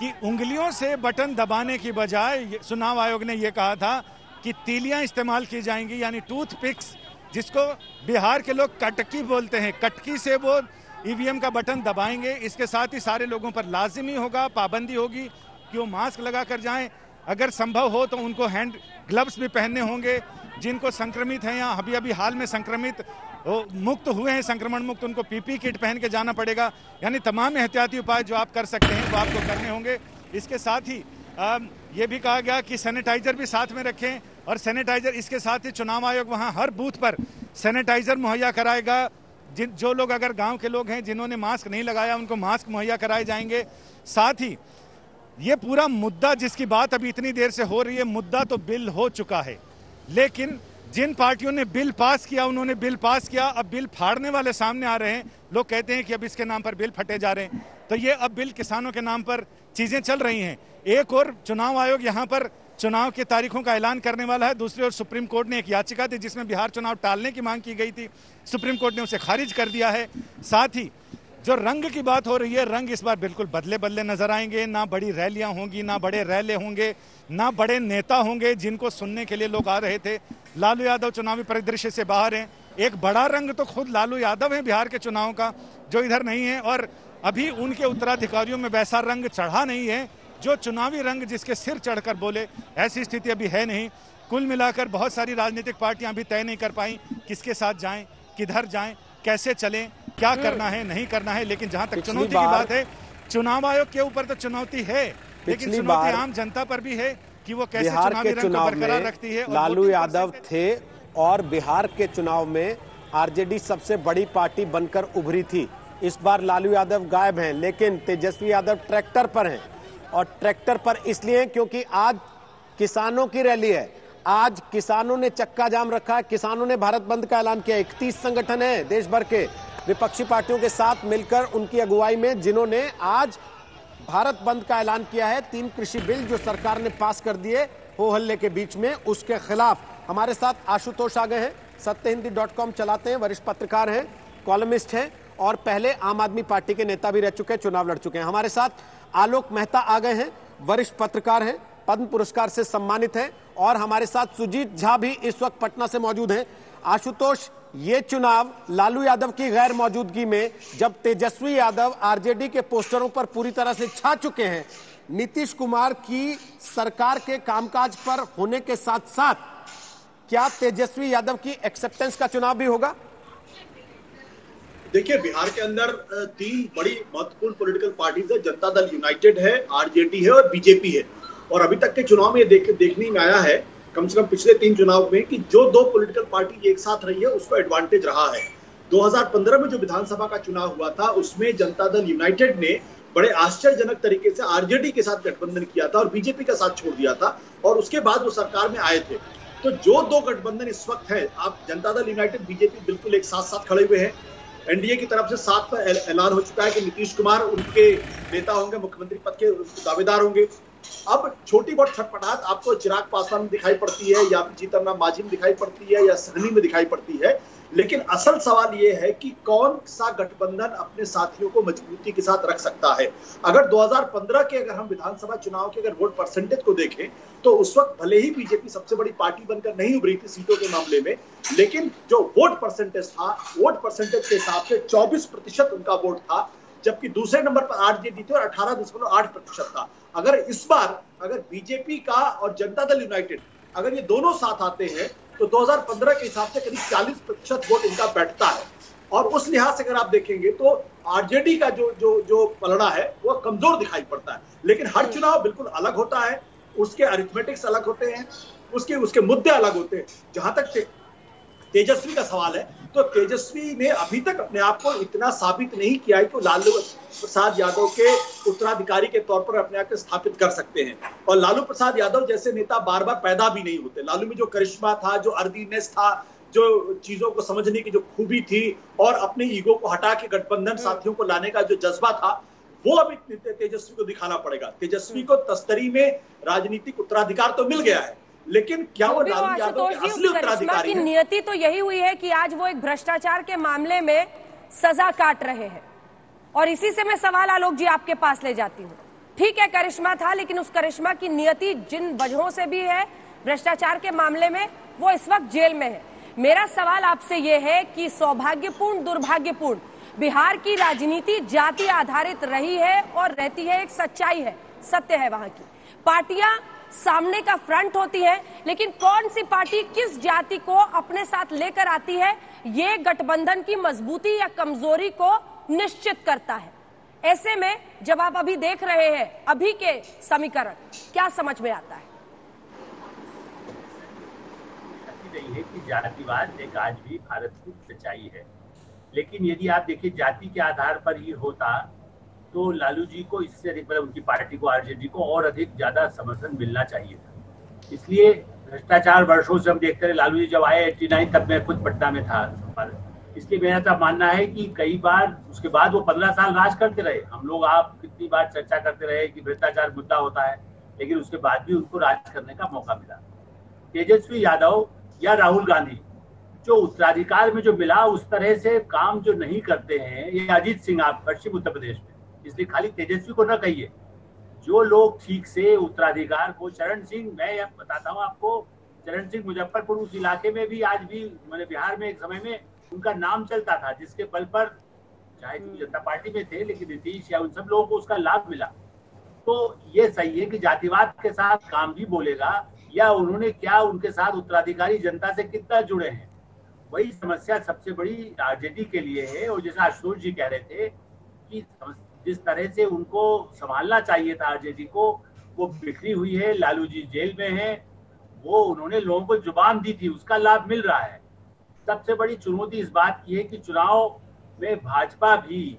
कि उंगलियों से बटन दबाने की बजाय चुनाव आयोग ने यह कहा था कि तीलियां इस्तेमाल की जाएंगी, यानी टूथपिक्स, जिसको बिहार के लोग कटकी बोलते हैं। कटकी से वो ईवीएम का बटन दबाएंगे। इसके साथ ही सारे लोगों पर लाजिमी होगा, पाबंदी होगी कि वो मास्क लगा कर जाएं। अगर संभव हो तो उनको हैंड ग्लव्स भी पहनने होंगे। जिनको संक्रमित हैं या अभी अभी हाल में संक्रमित मुक्त हुए हैं, संक्रमण मुक्त, उनको पीपी किट पहन के जाना पड़ेगा। यानी तमाम एहतियाती उपाय जो आप कर सकते हैं वो आपको करने होंगे। इसके साथ ही ये भी कहा गया कि सैनिटाइजर भी साथ में रखें, और सैनिटाइजर इसके साथ ही चुनाव आयोग वहां हर बूथ पर सैनिटाइजर मुहैया कराएगा। जो लोग अगर गांव के लोग हैं जिन्होंने मास्क नहीं लगाया, उनको मास्क मुहैया कराए जाएंगे। साथ ही ये पूरा मुद्दा जिसकी बात अभी इतनी देर से हो रही है, मुद्दा तो बिल हो चुका है, लेकिन जिन पार्टियों ने बिल पास किया उन्होंने बिल पास किया। अब बिल फाड़ने वाले सामने आ रहे हैं। लोग कहते हैं कि अब इसके नाम पर बिल फटे जा रहे हैं, तो ये अब बिल किसानों के नाम पर चीजें चल रही हैं। एक और चुनाव आयोग यहाँ पर चुनाव की तारीखों का ऐलान करने वाला है, दूसरी ओर सुप्रीम कोर्ट ने एक याचिका थी जिसमें बिहार चुनाव टालने की मांग की गई थी, सुप्रीम कोर्ट ने उसे खारिज कर दिया है। साथ ही जो रंग की बात हो रही है, रंग इस बार बिल्कुल बदले बदले नजर आएंगे। ना बड़ी रैलियां होंगी, ना बड़े रैले होंगे, ना बड़े नेता होंगे जिनको सुनने के लिए लोग आ रहे थे। लालू यादव चुनावी परिदृश्य से बाहर हैं। एक बड़ा रंग तो खुद लालू यादव है बिहार के चुनाव का, जो इधर नहीं है, और अभी उनके उत्तराधिकारियों में वैसा रंग चढ़ा नहीं है जो चुनावी रंग जिसके सिर चढ़कर बोले। ऐसी स्थिति अभी है नहीं। कुल मिलाकर बहुत सारी राजनीतिक पार्टियां अभी तय नहीं कर पाई किसके साथ जाएं, किधर जाएं, कैसे चलें, क्या करना है, नहीं करना है। लेकिन जहां तक चुनौती की बात है, चुनाव आयोग के ऊपर तो चुनौती है, लेकिन चुनौती आम जनता पर भी है कि वो कैसे चुनावी रंग को बरकरार रखती है। लालू यादव थे और बिहार के चुनाव में आरजेडी सबसे बड़ी पार्टी बनकर उभरी थी। इस बार लालू यादव गायब हैं, लेकिन तेजस्वी यादव ट्रैक्टर पर हैं, और ट्रैक्टर पर इसलिए क्योंकि आज किसानों की रैली है। आज किसानों ने चक्का जाम रखा है, किसानों ने भारत बंद का ऐलान किया। 31 संगठन है देश भर के विपक्षी पार्टियों के साथ मिलकर उनकी अगुवाई में, जिन्होंने आज भारत बंद का ऐलान किया है। 3 कृषि बिल जो सरकार ने पास कर दिए हो हल्ले के बीच में, उसके खिलाफ। हमारे साथ आशुतोष आ गए हैं, सत्यहिंदी.com चलाते हैं, वरिष्ठ पत्रकार हैं, कॉलमिस्ट हैं, और पहले आम आदमी पार्टी के नेता भी रह चुके हैं, चुनाव लड़ चुके हैं। हमारे साथ आलोक मेहता आ गए हैं, वरिष्ठ पत्रकार हैं, पद्म पुरस्कार से सम्मानित हैं, और हमारे साथ सुजीत झा भी इस वक्त पटना से मौजूद हैं। आशुतोष, ये चुनाव लालू यादव की गैर मौजूदगी में, जब तेजस्वी यादव आरजेडी के पोस्टरों पर पूरी तरह से छा चुके हैं, नीतीश कुमार की सरकार के कामकाज पर होने के साथ साथ, क्या तेजस्वी यादव की एक्सेप्टेंस का चुनाव भी होगा? देखिए, बिहार के अंदर 3 बड़ी महत्वपूर्ण पॉलिटिकल पार्टीज है। जनता दल यूनाइटेड है, आरजेडी है और बीजेपी है। और अभी तक के चुनाव में देखने में आया है, कम से कम पिछले 3 चुनाव में, कि जो 2 पॉलिटिकल पार्टी एक साथ रही है उसको एडवांटेज रहा है। 2015 में जो विधानसभा का चुनाव हुआ था, उसमें जनता दल यूनाइटेड ने बड़े आश्चर्यजनक तरीके से आरजेडी के साथ गठबंधन किया था और बीजेपी का साथ छोड़ दिया था, और उसके बाद वो सरकार में आए थे। तो जो 2 गठबंधन इस वक्त है, आप जनता दल यूनाइटेड बीजेपी बिल्कुल एक साथ खड़े हुए हैं। एनडीए की तरफ से 7 पर ऐलान हो चुका है कि नीतीश कुमार उनके नेता होंगे, मुख्यमंत्री पद के दावेदार होंगे। अब छोटी बहुत छटपटाहट आपको चिराग पासवान में दिखाई पड़ती है, या फिर जीतन राम मांझी में दिखाई पड़ती है, या सहनी में दिखाई पड़ती है, लेकिन असल सवाल ये है कि कौन सा गठबंधन अपने साथियों को मजबूती के साथ रख सकता है। अगर 2015 के अगर हम विधानसभा चुनाव के अगर वोट परसेंटेज को देखें, तो उस वक्त भले ही बीजेपी सबसे बड़ी पार्टी बनकर नहीं उभरी थी सीटों के मामले में, लेकिन जो वोट परसेंटेज था, वोट परसेंटेज के हिसाब से 24% उनका वोट था, जबकि दूसरे नंबर पर आरजेडी थी और 18.8% था। अगर इस बार अगर बीजेपी का और जनता दल यूनाइटेड अगर ये दोनों साथ आते हैं, तो 2015 के हिसाब से करीब 40% वोट इनका बैठता है। और उस लिहाज से अगर आप देखेंगे तो आरजेडी का जो पलड़ा है वो कमजोर दिखाई पड़ता है। लेकिन हर चुनाव बिल्कुल अलग होता है, उसके अरिथमेटिक्स अलग होते हैं, उसके मुद्दे अलग होते हैं। जहां तक तेजस्वी का सवाल है, तो तेजस्वी ने अभी तक अपने आप को इतना साबित नहीं किया है कि लालू प्रसाद यादव के उत्तराधिकारी के तौर पर अपने आप को स्थापित कर सकते हैं। और लालू प्रसाद यादव जैसे नेता बार बार पैदा भी नहीं होते। लालू में जो करिश्मा था, जो अर्दीनेस था, जो चीजों को समझने की जो खूबी थी और अपने ईगो को हटा के गठबंधन साथियों को लाने का जो जज्बा था, वो अभी तेजस्वी को दिखाना पड़ेगा। तेजस्वी को तस्तरी में राजनीतिक उत्तराधिकार तो मिल गया है, लेकिन क्या वो लालू यादव के असली उत्तराधिकारी हैं? नियति तो यही हुई है कि आज वो एक भ्रष्टाचार के मामले में सजा काट रहे हैं, और इसी से मैं सवाल आलोक जी आपके पास ले जाती हूँ। ठीक है, करिश्मा था, लेकिन उस करिश्मा की नियति जिन वजहों से भी है भ्रष्टाचार के मामले में, वो इस वक्त जेल में है। मेरा सवाल आपसे ये है कि सौभाग्यपूर्ण दुर्भाग्यपूर्ण बिहार की राजनीति जाति आधारित रही है और रहती है, एक सच्चाई है, सत्य है। वहां की पार्टियां सामने का फ्रंट होती है, लेकिन कौन सी पार्टी किस जाति को अपने साथ लेकर आती है, ये गठबंधन की मजबूती या कमजोरी को निश्चित करता है। ऐसे में जब आप अभी देख रहे हैं अभी के समीकरण, क्या समझ में आता है? नहीं है कि जातिवाद एक आज भी भारत की सच्चाई है, लेकिन यदि आप देखिए जाति के आधार पर ही होता तो लालू जी को इससे अधिक, मतलब उनकी पार्टी को, आरजेडी को और अधिक ज्यादा समर्थन मिलना चाहिए था। इसलिए भ्रष्टाचार वर्षों से हम देखते रहे। लालू जी जब आए 89 तब मैं खुद पटना में था, इसलिए मेरा तो मानना है कि कई बार उसके बाद वो 15 साल राज करते रहे। हम लोग आप कितनी बार चर्चा करते रहे कि भ्रष्टाचार मुद्दा होता है, लेकिन उसके बाद भी उनको राज करने का मौका मिला। तेजस्वी यादव या राहुल गांधी जो उत्तराधिकार में जो मिला उस तरह से काम जो नहीं करते हैं, ये अजीत सिंह आप पश्चिम उत्तर प्रदेश में, इसलिए खाली तेजस्वी को न कहिए, जो लोग ठीक से उत्तराधिकार को, चरण सिंह, मैं बताता हूँ आपको, चरण सिंह मुजफ्फरपुर उस इलाके में भी आज भी, मैंने बिहार में एक समय में उनका नाम चलता था, जिसके बल पर चाहे जनता पार्टी में थे, लेकिन नीतीश या उन सब लोगों को उसका लाभ मिला। तो ये सही है कि जातिवाद के साथ काम भी बोलेगा, या उन्होंने क्या उनके साथ उत्तराधिकारी जनता से कितना जुड़े हैं, वही समस्या सबसे बड़ी आरजेडी के लिए है। और जैसा आशुतोष जी कह रहे थे कि जिस तरह से उनको संभालना चाहिए था आरजेडी को, वो बिखरी हुई है। लालू जी जेल में है, वो उन्होंने लोगों को जुबान दी थी, उसका लाभ मिल रहा है। सबसे बड़ी चुनौती इस बात की है कि चुनाव में भाजपा भी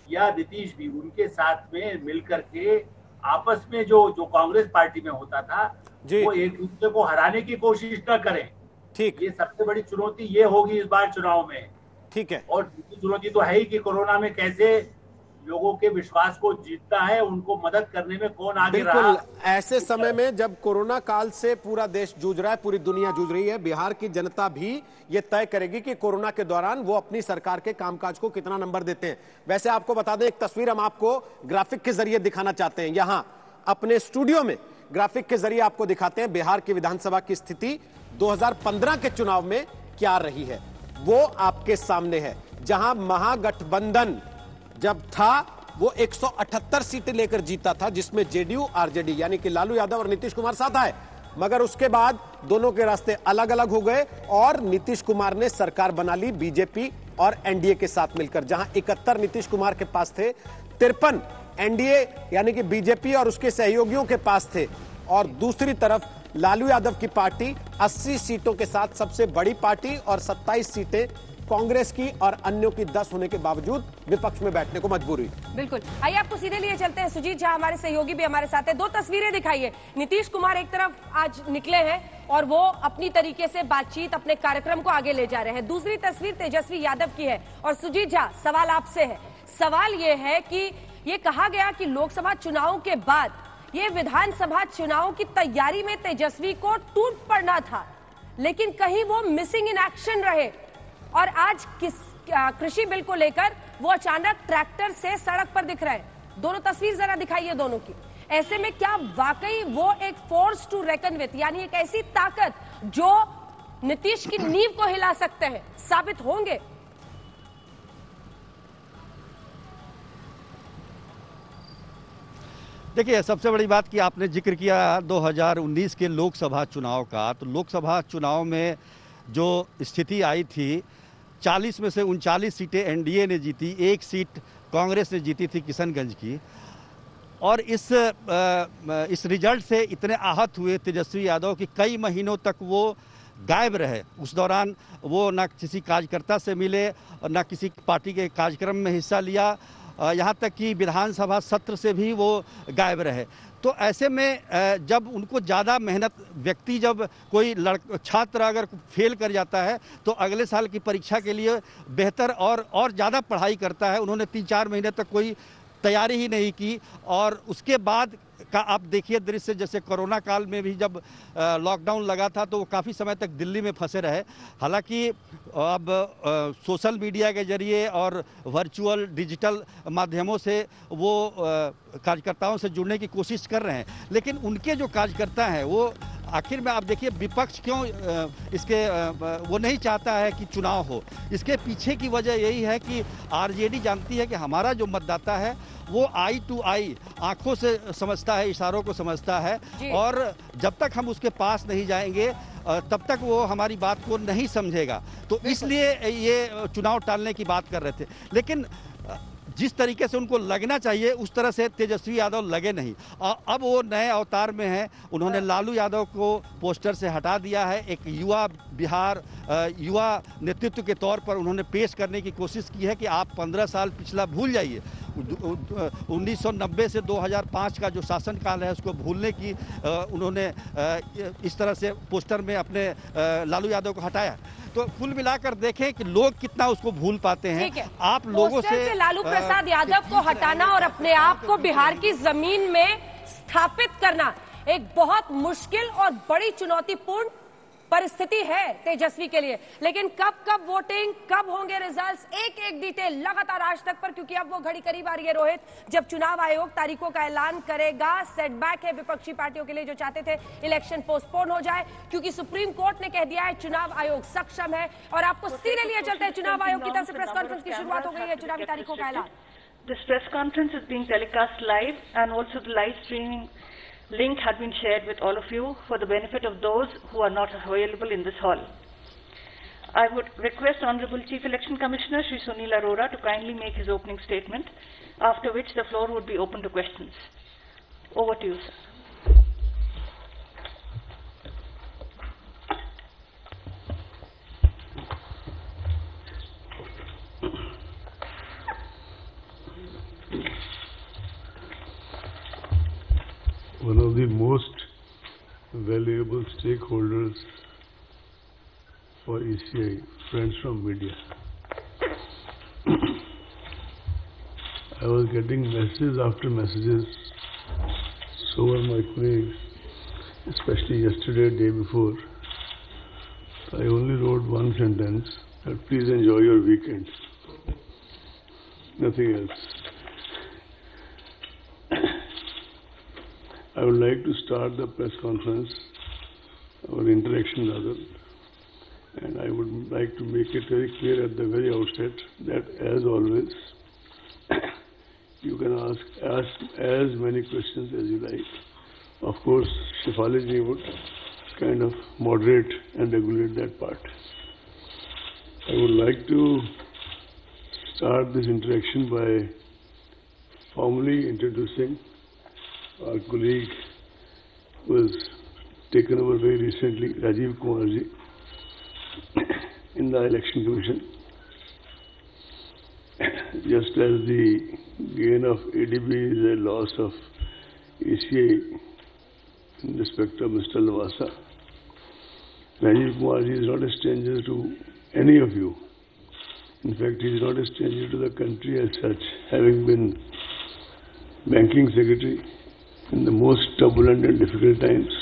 या नीतीश भी उनके साथ में मिलकर के आपस में जो कांग्रेस पार्टी में होता था, वो एक दूसरे को हराने की कोशिश न करें। ठीक, ये सबसे बड़ी चुनौती ये होगी इस बार चुनाव में। ठीक है। और दूसरी चुनौती तो है ही कि कोरोना में कैसे लोगों के विश्वास को जीतना है, उनको मदद करने में कौन आगे रहा। बिल्कुल, ऐसे समय में जब कोरोना काल से पूरा देश जूझ रहा है, पूरी दुनिया जूझ रही है, बिहार की जनता भी ये तय करेगी कि कोरोना के दौरान वो अपनी सरकार के कामकाज को कितना नंबर देते हैं। वैसे आपको बता दें, एक तस्वीर हम आपको ग्राफिक के जरिए दिखाना चाहते हैं। यहां अपने स्टूडियो में ग्राफिक के जरिए आपको दिखाते हैं बिहार की विधानसभा की स्थिति 2015 के चुनाव में क्या रही है। वो आपके सामने है, जहां महागठबंधन जब था वो 178 सीटें लेकर जीता था, जिसमें जेडीयू आरजेडी यानी कि लालू यादव और नीतीश कुमार साथ आए। मगर उसके बाद दोनों के रास्ते अलग अलग हो गए और नीतीश कुमार ने सरकार बना ली बीजेपी और एनडीए के साथ मिलकर। जहां 71 नीतीश कुमार के पास थे, 53 एनडीए यानी कि बीजेपी और उसके सहयोगियों के पास थे, और दूसरी तरफ लालू यादव की पार्टी 80 सीटों के साथ सबसे बड़ी पार्टी और 27 सीटें कांग्रेस की और अन्यों की 10 होने के बावजूद विपक्ष में बैठने को मजबूर हुई। बिल्कुल, आइए आपको सीधे लिए चलते हैं। सुजीत झा हमारे सहयोगी भी हमारे साथ है। दो तस्वीरें दिखाइए। नीतीश कुमार एक तरफ आज निकले हैं और वो अपनी तरीके से बातचीत, अपने कार्यक्रम को आगे ले जा रहे हैं। दूसरी तस्वीर तेजस्वी यादव की है। और सुजीत झा, सवाल आपसे है। सवाल ये है कि ये कहा गया कि लोकसभा चुनाव के बाद ये विधानसभा चुनाव की तैयारी में तेजस्वी को टूट पड़ना था, लेकिन कहीं वो मिसिंग इन एक्शन रहे और आज कृषि बिल को लेकर वो अचानक ट्रैक्टर से सड़क पर दिख रहे हैं। दोनों तस्वीर जरा दिखाइए दोनों की। ऐसे में क्या वाकई वो एक फोर्स टू रेकन विथ, यानी एक ऐसी ताकत जो नीतीश की नींव को हिला सकते हैं, साबित होंगे? देखिए, सबसे बड़ी बात कि आपने जिक्र किया 2019 के लोकसभा चुनाव का, तो लोकसभा चुनाव में जो स्थिति आई थी, 40 में से 39 सीटें एनडीए ने जीती, 1 सीट कांग्रेस ने जीती थी किशनगंज की। और इस रिजल्ट से इतने आहत हुए तेजस्वी यादव कि कई महीनों तक वो गायब रहे। उस दौरान वो ना किसी कार्यकर्ता से मिले और ना किसी पार्टी के कार्यक्रम में हिस्सा लिया, यहाँ तक कि विधानसभा सत्र से भी वो गायब रहे। तो ऐसे में जब उनको ज़्यादा मेहनत व्यक्ति, जब कोई छात्र अगर फेल कर जाता है तो अगले साल की परीक्षा के लिए बेहतर और ज़्यादा पढ़ाई करता है। उन्होंने 3-4 महीने तक कोई तैयारी ही नहीं की और उसके बाद का आप देखिए दृश्य, जैसे कोरोना काल में भी जब लॉकडाउन लगा था तो वो काफ़ी समय तक दिल्ली में फंसे रहे। हालांकि अब सोशल मीडिया के जरिए और वर्चुअल डिजिटल माध्यमों से वो कार्यकर्ताओं से जुड़ने की कोशिश कर रहे हैं, लेकिन उनके जो कार्यकर्ता हैं वो आखिर में आप देखिए विपक्ष क्यों वो नहीं चाहता है कि चुनाव हो। इसके पीछे की वजह यही है कि आरजेडी जानती है कि हमारा जो मतदाता है वो आई टू आई, आंखों से समझता है, इशारों को समझता है, और जब तक हम उसके पास नहीं जाएंगे तब तक वो हमारी बात को नहीं समझेगा। तो इसलिए ये चुनाव टालने की बात कर रहे थे, लेकिन जिस तरीके से उनको लगना चाहिए उस तरह से तेजस्वी यादव लगे नहीं। अब वो नए अवतार में हैं। उन्होंने लालू यादव को पोस्टर से हटा दिया है। एक युवा नेतृत्व के तौर पर उन्होंने पेश करने की कोशिश की है कि आप 15 साल पिछला भूल जाइए। 1990 से 2005 का जो शासनकाल है उसको भूलने की उन्होंने इस तरह से पोस्टर में अपने लालू यादव को हटाया। तो कुल मिलाकर देखें कि लोग कितना उसको भूल पाते हैं। आप लोगों से लालू प्रसाद यादव को हटाना और अपने आप को बिहार की जमीन में स्थापित करना एक बहुत मुश्किल और बड़ी चुनौतीपूर्ण परिस्थिति है तेजस्वी के लिए। लेकिन कब वोटिंग, कब होंगे रिजल्ट्स, एक एक डिटेल लगातार आज तक पर, क्योंकि अब वो घड़ी करीब आ रही है रोहित, जब चुनाव आयोग तारीखों का ऐलान करेगा। सेटबैक है विपक्षी पार्टियों के लिए जो चाहते थे इलेक्शन पोस्टपोन हो जाए, क्योंकि सुप्रीम कोर्ट ने कह दिया है चुनाव आयोग सक्षम है। और आपको सीधे लिए चलते हैं, चुनाव आयोग की तरफ से प्रेस कॉन्फ्रेंस की शुरुआत हो गई है, चुनावी तारीखों का ऐलान। This press conference is being telecast live, and also the live streaming link had been shared with all of you for the benefit of those who are not available in this hall. I would request Honorable Chief Election Commissioner Shri Sunil Arora to kindly make his opening statement, after which the floor would be open to questions. Over to you, sir. One of the most valuable stakeholders for ECI, friends from media. I was getting messages after messages, so were my colleagues, especially yesterday, day before. So I only wrote one sentence, that please enjoy your weekend. Nothing else. I would like to start the press conference, or interaction rather, and I would like to make it very clear at the very outset that, as always, you can ask as many questions as you like. Of course, Shefali ji would kind of moderate and regulate that part. I would like to start this interaction by formally introducing our colleague who has taken over very recently, Rajiv Kumar ji, in the Election Commission. Just as the gain of ADB is a loss of ECI in respect of Mr. Lavasa, Rajiv Kumar ji is not a stranger to any of you. In fact, he is not a stranger to the country as such, having been banking secretary in the most turbulent and difficult times,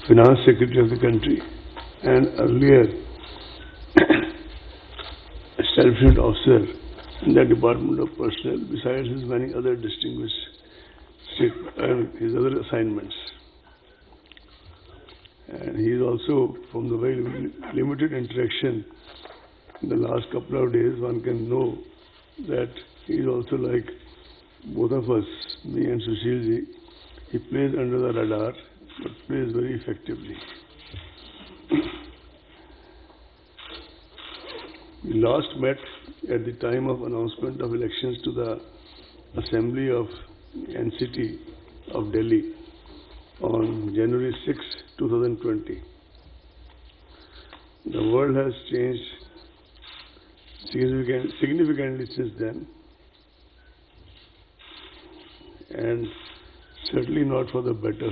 finance secretary of the country, and earlier establishment officer in the Department of Personnel, besides his many other distinguished his other assignments. And he is also, from the very limited interaction in the last couple of days, one can know that he is also like both of us, me and Sushil ji. He plays under the radar, but plays very effectively. We last met at the time of announcement of elections to the Assembly of NCT of Delhi on January 6, 2020. The world has changed significantly since then, and certainly not for the better.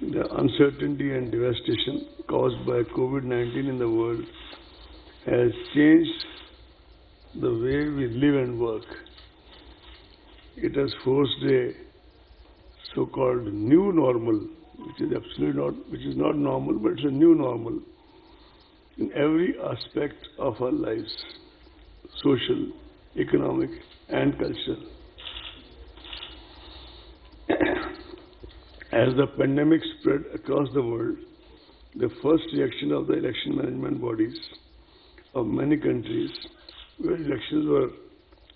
The uncertainty and devastation caused by COVID-19 in the world has changed the way we live and work. It has forced a so-called new normal, which is absolutely not, which is not normal, but it's a new normal in every aspect of our lives, social, economic, and cultural. As the pandemic spread across the world, the first reaction of the election management bodies of many countries where elections were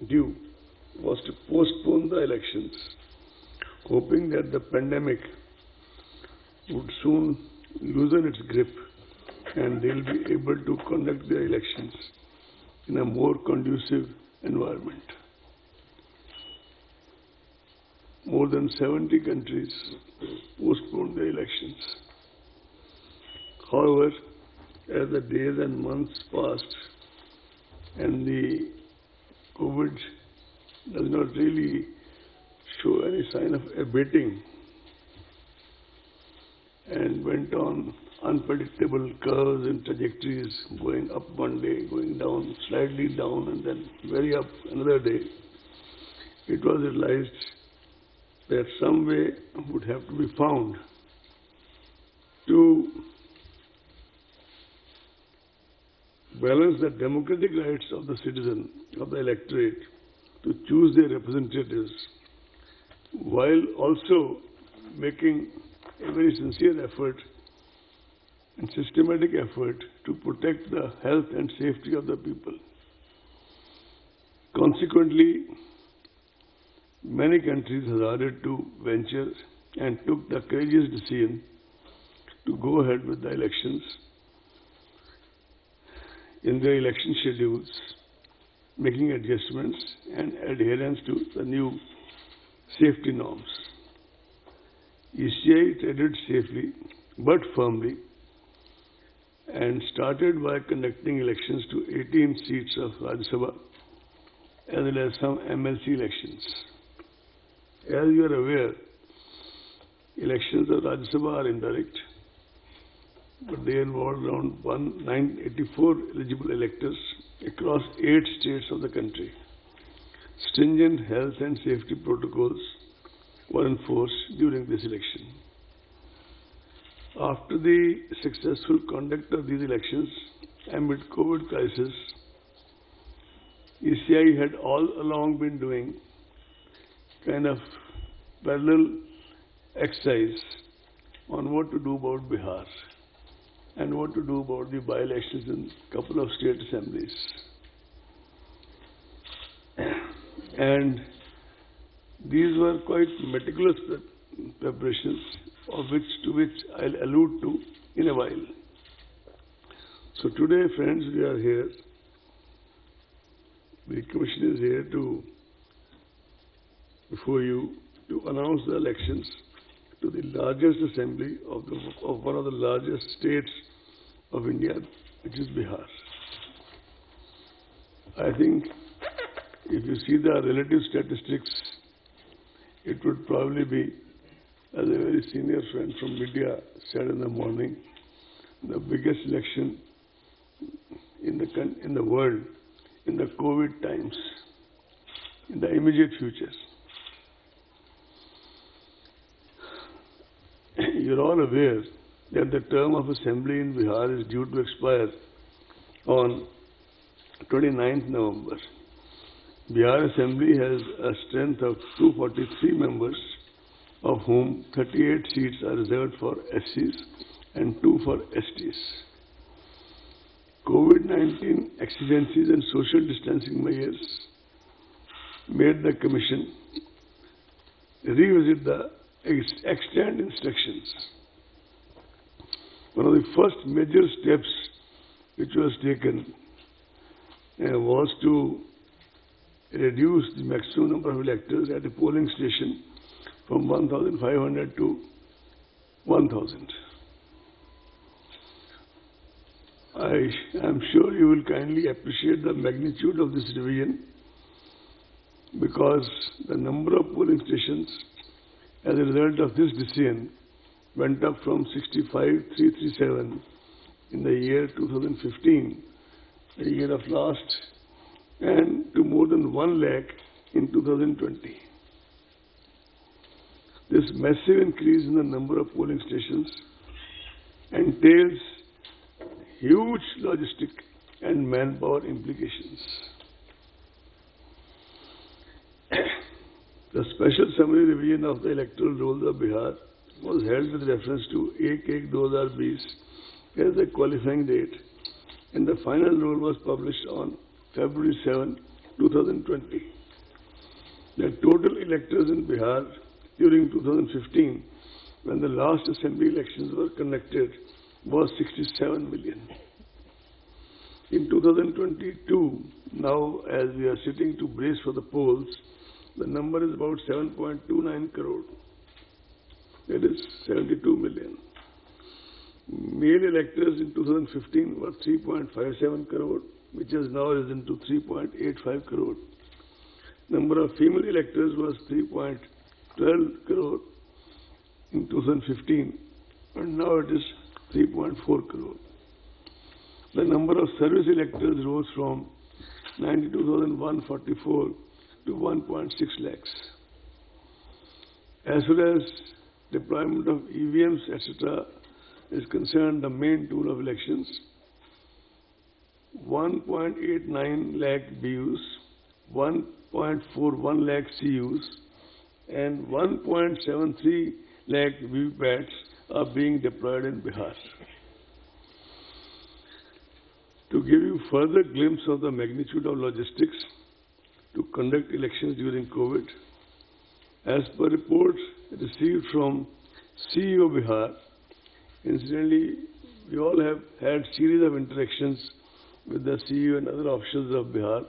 due was to postpone the elections, hoping that the pandemic would soon loosen its grip and they'll be able to conduct their elections in a more conducive environment. More than 70 countries postponed their elections. However, as the days and months passed and the COVID does not really show any sign of abating and went on unpredictable curves and trajectories, going up one day, going down, slightly down, and then very up another day, it was realized that some way would have to be found to balance the democratic rights of the citizen, of the electorate, to choose their representatives, while also making a very sincere effort and systematic effort to protect the health and safety of the people. Consequently, many countries hazarded to venture and took the courageous decision to go ahead with the elections in their election schedules, making adjustments and adherence to the new safety norms. ECI treaded safely but firmly and started by conducting elections to 18 seats of Rajya Sabha as well as some MLC elections. As you are aware, elections of Rajya Sabha are indirect, but they involve around 984 eligible electors across 8 states of the country. Stringent health and safety protocols were enforced during this election. After the successful conduct of these elections amid COVID crisis, ECI had all along been doing kind of parallel exercise on what to do about Bihar and what to do about the by-elections in a couple of state assemblies. And these were quite meticulous preparations, to which I'll allude to in a while. So today, friends, we are here. The Commission is here before you to announce the elections to the largest assembly of one of the largest states of India, which is Bihar. I think if you see the relative statistics, it would probably be, as a very senior friend from media said in the morning, the biggest election in the world in the COVID times, in the immediate future. You're all aware that the term of assembly in Bihar is due to expire on 29th November. Bihar Assembly has a strength of 243 members, of whom 38 seats are reserved for SCs and 2 for STs. COVID-19 exigencies and social distancing measures made the Commission revisit the extant instructions. One of the first major steps which was taken was to reduce the maximum number of electors at a polling station from 1,500 to 1,000. I am sure you will kindly appreciate the magnitude of this revision because the number of polling stations as a result of this decision went up from 65,337 in the year 2015, the year of last, and to more than 1 lakh in 2020. This massive increase in the number of polling stations entails huge logistic and manpower implications. The special summary revision of the electoral rolls of Bihar was held with reference to 1-1-2020 as the qualifying date, and the final roll was published on February 7, 2020. The total electors in Bihar during 2015, when the last assembly elections were conducted, was 67 million. In 2022, now as we are sitting to brace for the polls, the number is about 7.29 crore. That is 72 million. Male electors in 2015 were 3.57 crore, which has now risen to 3.85 crore. Number of female electors was 3.12 crore in 2015, and now it is 3.4 crore. The number of service electors rose from 92,144 to 1.6 lakhs. As far as deployment of EVMs, etc., is concerned, the main tool of elections, 1.89 lakh BUs, 1.41 lakh CUs, and 1.73 lakh VVPATs are being deployed in Bihar. To give you further glimpse of the magnitude of logistics to conduct elections during COVID, as per reports received from CEO Bihar, incidentally, we all have had series of interactions with the CEO and other officials of Bihar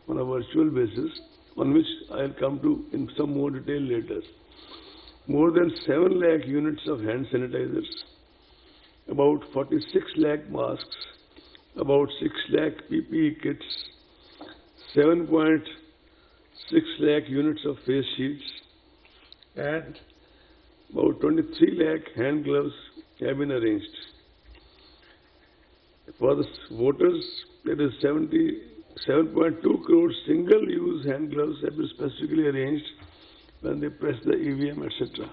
on a virtual basis, on which I'll come to in some more detail later. More than 7 lakh units of hand sanitizers, about 46 lakh masks, about 6 lakh PPE kits, 7.6 lakh units of face shields, and about 23 lakh hand gloves have been arranged. For the voters, there is 77.2 crore single-use hand gloves have been specifically arranged when they press the EVM, etc.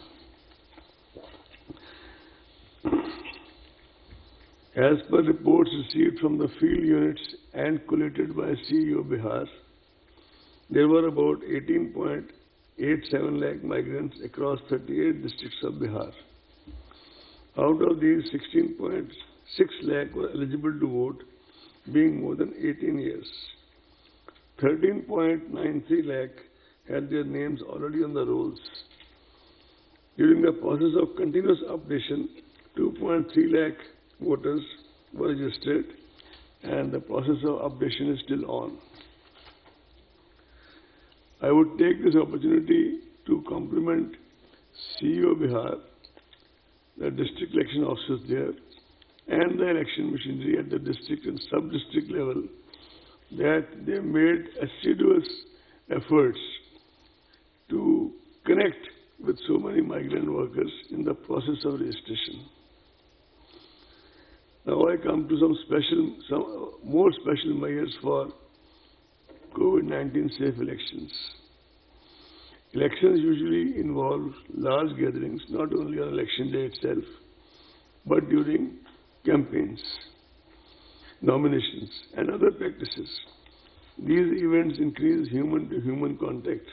As per reports received from the field units and collated by CEO Bihar, there were about 18.87 lakh migrants across 38 districts of Bihar. Out of these, 16.6 lakh were eligible to vote, being more than 18 years. 13.93 lakh had their names already on the rolls. During the process of continuous updation, 2.3 lakh voters were registered, and the process of updation is still on. I would take this opportunity to compliment CEO Bihar, the district election officers there, and the election machinery at the district and sub-district level, that they made assiduous efforts to connect with so many migrant workers in the process of registration. Now I come to some more special measures for COVID-19 safe elections. Elections usually involve large gatherings, not only on election day itself, but during campaigns, nominations, and other practices. These events increase human-to-human contact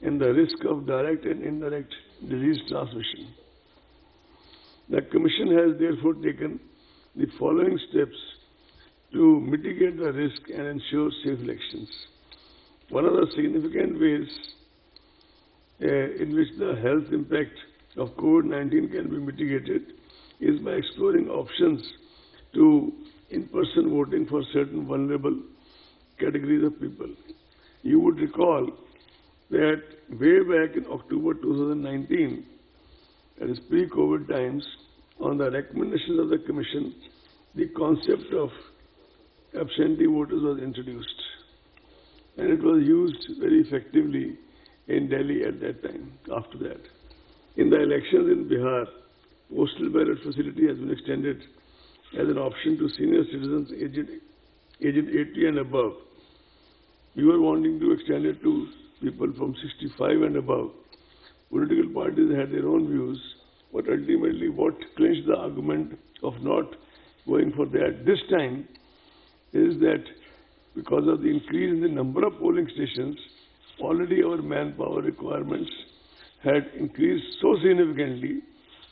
and the risk of direct and indirect disease transmission. The Commission has therefore taken the following steps to mitigate the risk and ensure safe elections. One of the significant ways in which the health impact of COVID-19 can be mitigated is by exploring options to in-person voting for certain vulnerable categories of people. You would recall that way back in October 2019, that is pre-COVID times, on the recommendations of the Commission, the concept of absentee voters was introduced. and it was used very effectively in Delhi at that time. After that, in the elections in Bihar, postal ballot facility has been extended as an option to senior citizens aged 80 and above. We were wanting to extend it to people from 65 and above. Political parties had their own views, but ultimately what clinched the argument of not going for that this time is that because of the increase in the number of polling stations, already our manpower requirements had increased so significantly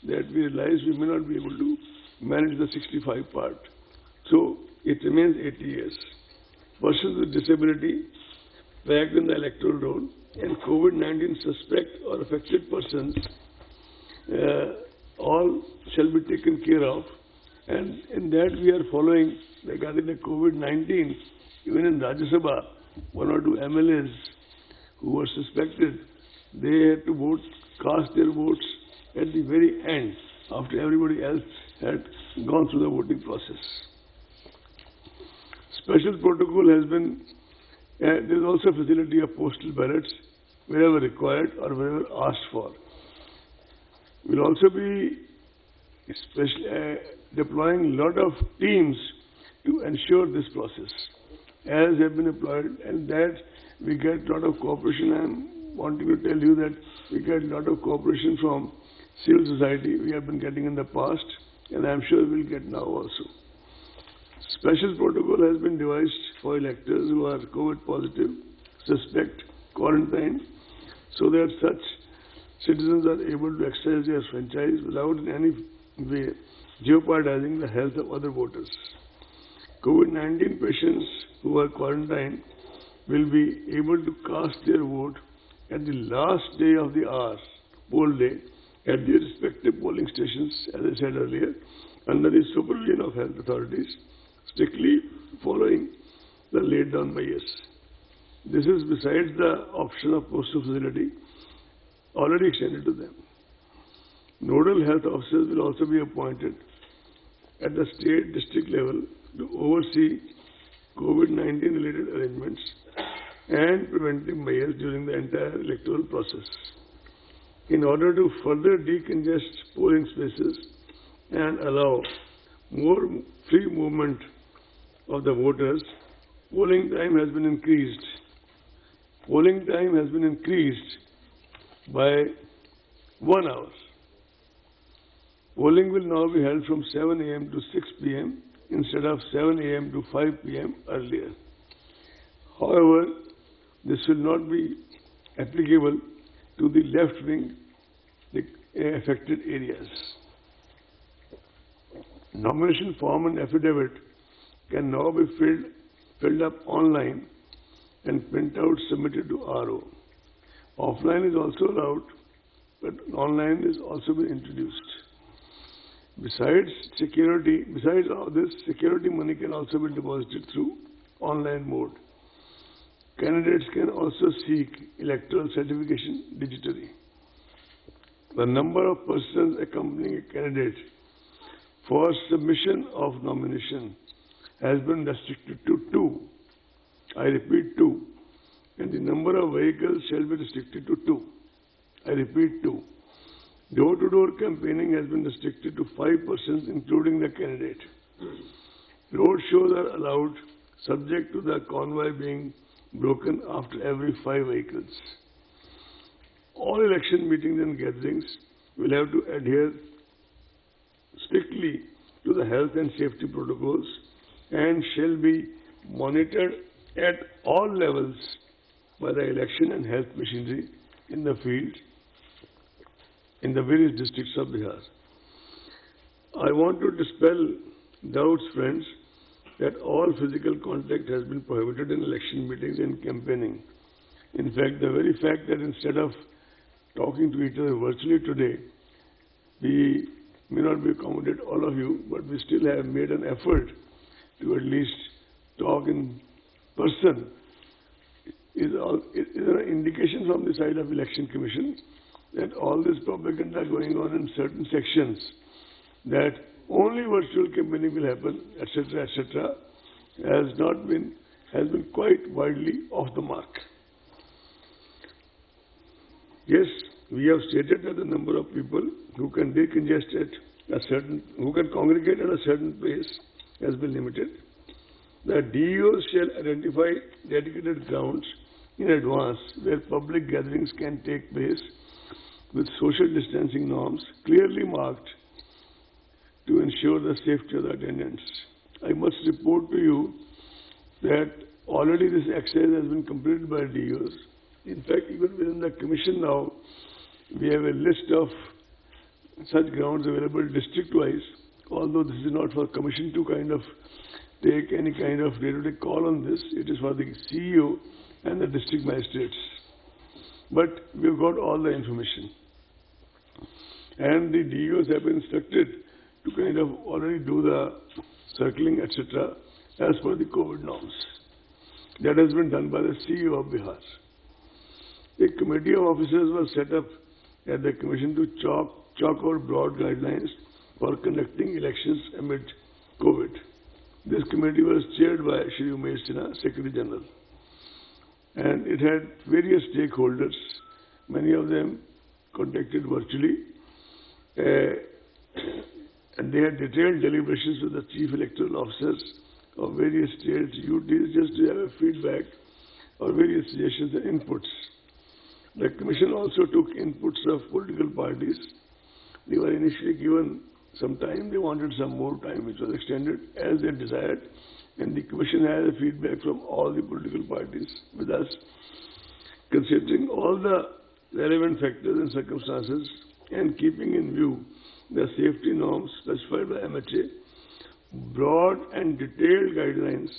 that we realized we may not be able to manage the 65 part. So it remains 80 years. Persons with disability packed in the electoral roll and COVID-19 suspect or affected persons all shall be taken care of, and in that we are following regarding the COVID-19. Even in Rajya Sabha, one or two MLAs who were suspected, they had to vote, cast their votes at the very end after everybody else had gone through the voting process. Special protocol has been, there is also a facility of postal ballots wherever required or wherever asked for. We will also be deploying a lot of teams to ensure this process, as have been employed, and that we get a lot of cooperation. I am wanting to tell you that we get a lot of cooperation from civil society. We have been getting in the past, and I am sure we will get now also. Special protocol has been devised for electors who are COVID positive, suspect, quarantined, so that such citizens are able to exercise their franchise without in any way jeopardizing the health of other voters. COVID-19 patients who are quarantined will be able to cast their vote at the last day of the hour, poll day, at their respective polling stations, as I said earlier, under the supervision of health authorities, strictly following the laid down measures. This is besides the option of postal facility already extended to them. Nodal health officers will also be appointed at the state district level to oversee COVID-19 related arrangements and preventive measures during the entire electoral process. In order to further decongest polling spaces and allow more free movement of the voters, polling time has been increased. Polling time has been increased by 1 hour. Polling will now be held from 7 a.m. to 6 p.m. instead of 7 a.m. to 5 p.m. earlier. However, this will not be applicable to the left-wing affected areas. Nomination form and affidavit can now be filled up online and printouts submitted to RO. Offline is also allowed, but online is also been introduced. Besides all this, security money can also be deposited through online mode. Candidates can also seek electoral certification digitally. The number of persons accompanying a candidate for submission of nomination has been restricted to 2. I repeat 2. And the number of vehicles shall be restricted to 2. I repeat 2. Door-to-door campaigning has been restricted to 5 persons, including the candidate. Road shows are allowed, subject to the convoy being broken after every 5 vehicles. All election meetings and gatherings will have to adhere strictly to the health and safety protocols and shall be monitored at all levels by the election and health machinery in the field in the various districts of Bihar. I want to dispel doubts, friends, that all physical contact has been prohibited in election meetings and campaigning. In fact, the very fact that instead of talking to each other virtually today, we may not be accommodate all of you, but we still have made an effort to at least talk in person. Is there an indication from the side of Election Commission that all this propaganda going on in certain sections, that only virtual campaigning will happen, etc., has not been has been quite widely off the mark. Yes, we have stated that the number of people who can decongest who can congregate at a certain pace has been limited. The DEOs shall identify dedicated grounds in advance where public gatherings can take place with social distancing norms clearly marked to ensure the safety of the attendants. I must report to you that already this exercise has been completed by DEOs. In fact, even within the Commission now, we have a list of such grounds available district-wise, although this is not for Commission to kind of take any kind of day-to-day call on this. It is for the CEO and the district magistrates. But we've got all the information. And the DEOs have been instructed to kind of already do the circling, etc., as per the COVID norms. That has been done by the CEO of Bihar. A committee of officers was set up at the Commission to chalk out broad guidelines for conducting elections amid COVID. This committee was chaired by Shri Umesh Sinha, Secretary General. And it had various stakeholders, many of them contacted virtually. And they had detailed deliberations with the chief electoral officers of various states, UTs, just to have a feedback or various suggestions and inputs. The Commission also took inputs of political parties. They were initially given some time. They wanted some more time, which was extended as they desired. And the Commission had a feedback from all the political parties with us, considering all the relevant factors and circumstances and keeping in view the safety norms specified by MHA. Broad and detailed guidelines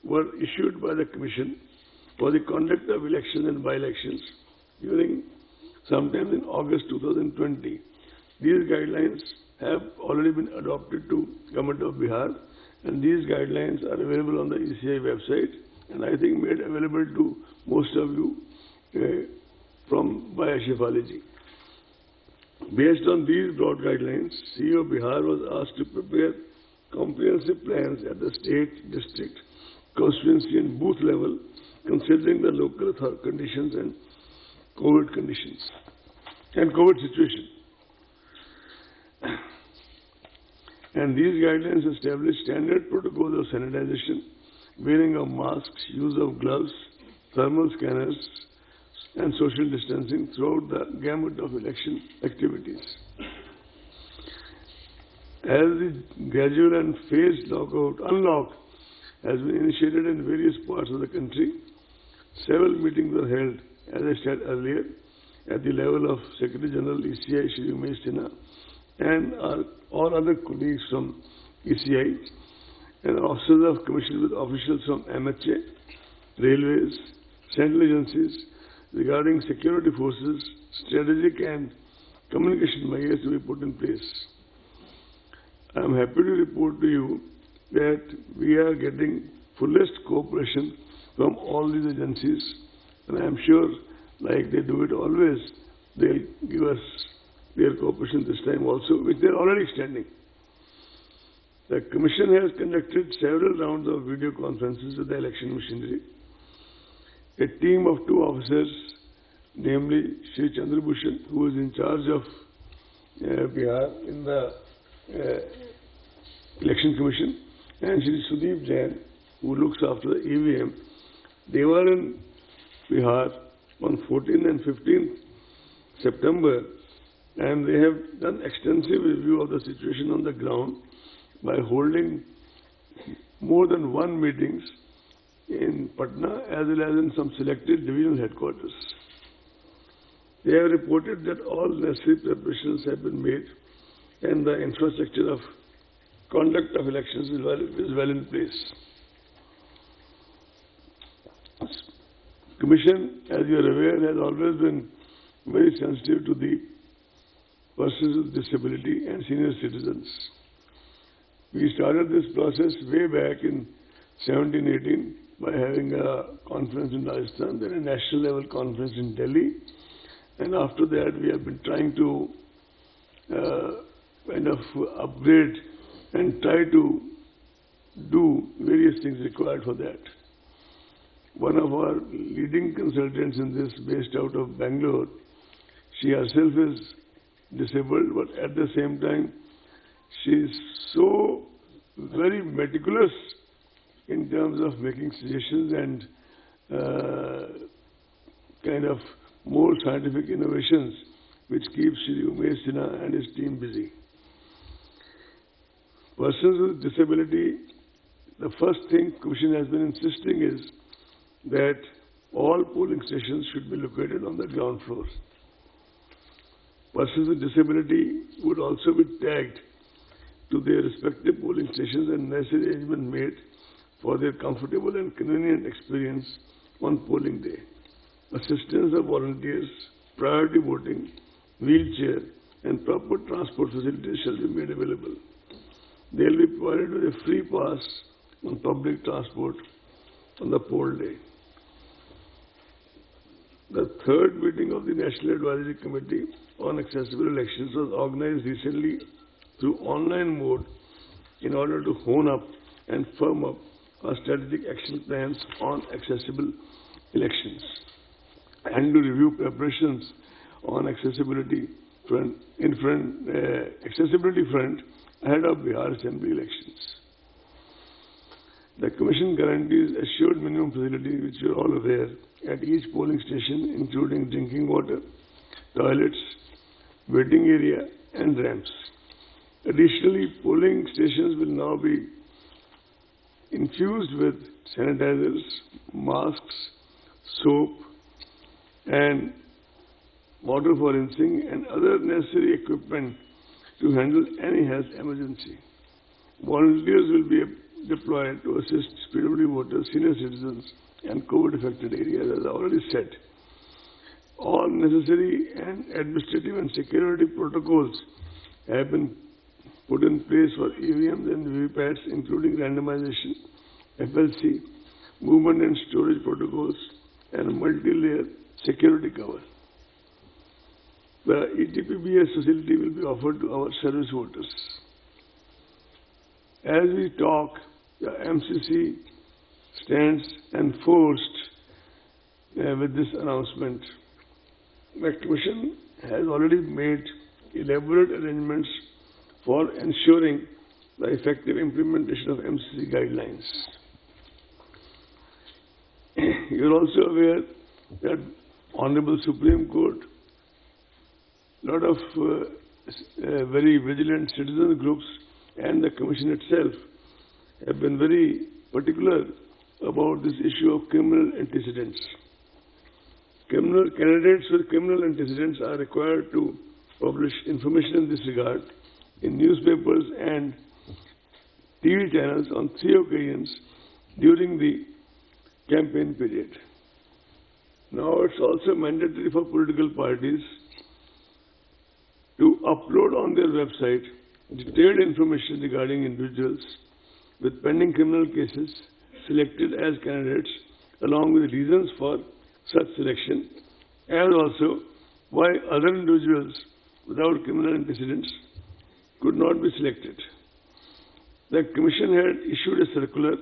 were issued by the Commission for the conduct of elections and by-elections during sometime in August 2020. These guidelines have already been adopted to Government of Bihar, and these guidelines are available on the ECI website, and I think made available to most of you by Ashifaliji. Based on these broad guidelines, CEO Bihar was asked to prepare comprehensive plans at the state, district, constituency and booth level, considering the local conditions and COVID conditions and COVID situation. And these guidelines establish standard protocols of sanitization, wearing of masks, use of gloves, thermal scanners, and social distancing throughout the gamut of election activities. As the gradual and phased unlock has been initiated in various parts of the country, several meetings were held, as I said earlier, at the level of Secretary General ECI Shri Umesh Sinha and all other colleagues from ECI and officers of Commission with officials from MHA, Railways, central agencies, regarding security forces, strategic and communication measures to be put in place. I am happy to report to you that we are getting fullest cooperation from all these agencies, and I am sure, like they do it always, they'll give us their cooperation this time also, which they are already extending. The Commission has conducted several rounds of video conferences with the election machinery. A team of 2 officers, namely Shri Chandrabhushan, who is in charge of Bihar in the Election Commission, and Shri Sudeep Jain, who looks after the EVM, they were in Bihar on 14th and 15th September, and they have done extensive review of the situation on the ground by holding more than 1 meetings in Patna as well as in some selected divisional headquarters. They have reported that all necessary preparations have been made and the infrastructure of conduct of elections is well in place. Commission, as you are aware, has always been very sensitive to the persons with disability and senior citizens. We started this process way back in 17-18 by having a conference in Rajasthan, then a national level conference in Delhi, and after that we have been trying to kind of upgrade and try to do various things required for that. One of our leading consultants in this, based out of Bangalore, she herself is disabled, but at the same time, she is so very meticulous in terms of making suggestions and kind of more scientific innovations, which keeps Shri Umesh Sinha and his team busy. Persons with disability, the first thing Commission has been insisting is that all polling stations should be located on the ground floor. Persons with disability would also be tagged to their respective polling stations and necessary arrangement made for their comfortable and convenient experience on polling day. Assistance of volunteers, priority voting, wheelchair and proper transport facilities shall be made available. They will be provided with a free pass on public transport on the poll day. The third meeting of the National Advisory Committee on Accessible Elections was organized recently through online mode in order to hone up and firm up our strategic action plans on accessible elections and to review preparations on accessibility front ahead of Bihar Assembly elections. The Commission guarantees assured minimum facilities, which you are all aware, at each polling station, including drinking water, toilets, waiting area and ramps. Additionally, polling stations will now be infused with sanitizers, masks, soap and water for rinsing and other necessary equipment to handle any health emergency. Volunteers will be deployed to assist PWD voters, senior citizens and COVID-affected areas, as I already said. All necessary and administrative and security protocols have been put in place for EVMs and VVPATs, including randomization, FLC, movement and storage protocols, and multi-layer security cover. The ETPBS facility will be offered to our service voters. As we talk, the MCC stands enforced with this announcement. The Commission has already made elaborate arrangements for ensuring the effective implementation of MCC guidelines. You are also aware that Honorable Supreme Court, a lot of very vigilant citizen groups and the Commission itself have been very particular about this issue of criminal antecedents. Candidates with criminal antecedents are required to publish information in this regard in newspapers and TV channels on 3 occasions during the campaign period. Now it's also mandatory for political parties to upload on their website detailed information regarding individuals with pending criminal cases selected as candidates, along with reasons for such selection, and also why other individuals without criminal antecedents could not be selected. The Commission had issued a circular,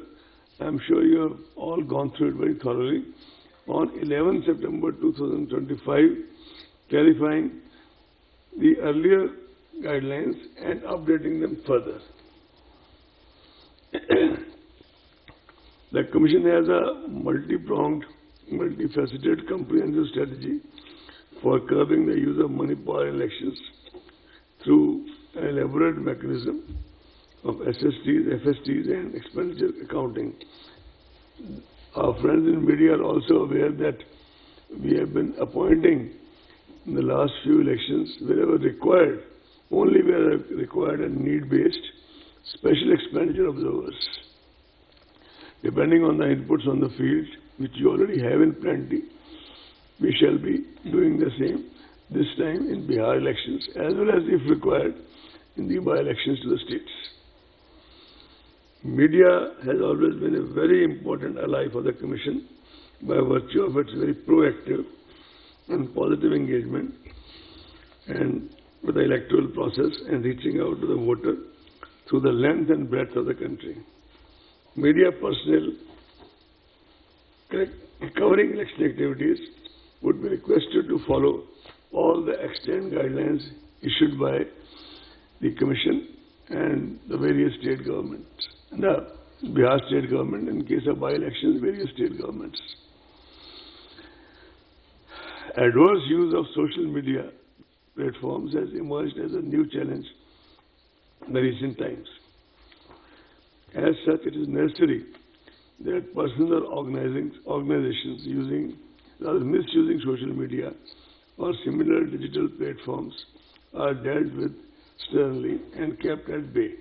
I am sure you have all gone through it very thoroughly, on 11 September 2025, clarifying the earlier guidelines and updating them further. The Commission has a multi-pronged, multifaceted, comprehensive strategy for curbing the use of money power in elections through an elaborate mechanism of SSTs, FSTs and expenditure accounting. Our friends in media are also aware that we have been appointing in the last few elections, wherever required, only where required and need-based, special expenditure observers. Depending on the inputs on the field, which you already have in plenty, we shall be doing the same this time in Bihar elections, as well as, if required, in the by-elections to the states. Media has always been a very important ally for the Commission by virtue of its very proactive and positive engagement and with the electoral process and reaching out to the voter through the length and breadth of the country. media personnel covering election activities would be requested to follow all the extant guidelines issued by the Commission and the various state governments, the Bihar state government, in case of by-elections, various state governments. Adverse use of social media platforms has emerged as a new challenge in the recent times. As such, it is necessary that persons or organizations misusing social media or similar digital platforms are dealt with sternly and kept at bay.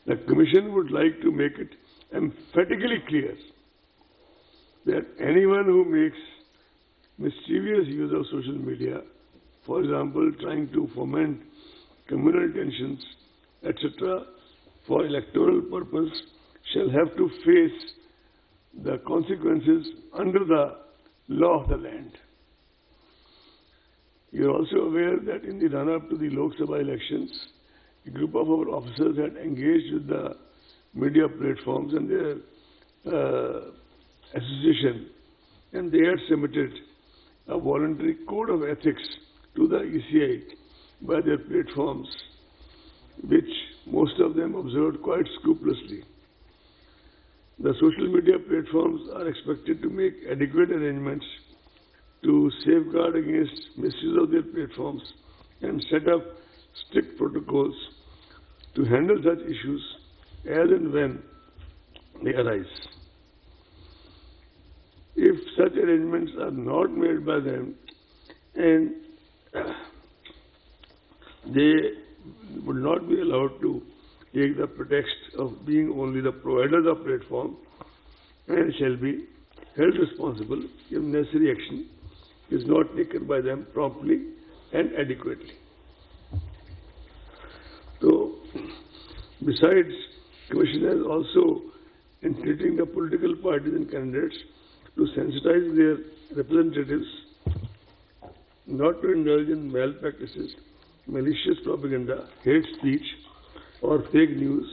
The Commission would like to make it emphatically clear that anyone who makes mischievous use of social media, for example, trying to foment communal tensions, etc., for electoral purpose, shall have to face the consequences under the law of the land. You are also aware that in the run-up to the Lok Sabha elections, a group of our officers had engaged with the media platforms and their association, and they had submitted a voluntary code of ethics to the ECI by their platforms, which most of them observed quite scrupulously. The social media platforms are expected to make adequate arrangements to safeguard against misuse of their platforms and set up strict protocols to handle such issues as and when they arise. If such arrangements are not made by them, and they would not be allowed to take the pretext of being only the providers of platform, and shall be held responsible if necessary action is not taken by them promptly and adequately. So, besides, Commission has also entreating the political parties and candidates to sensitize their representatives not to indulge in malpractices, malicious propaganda, hate speech, or fake news,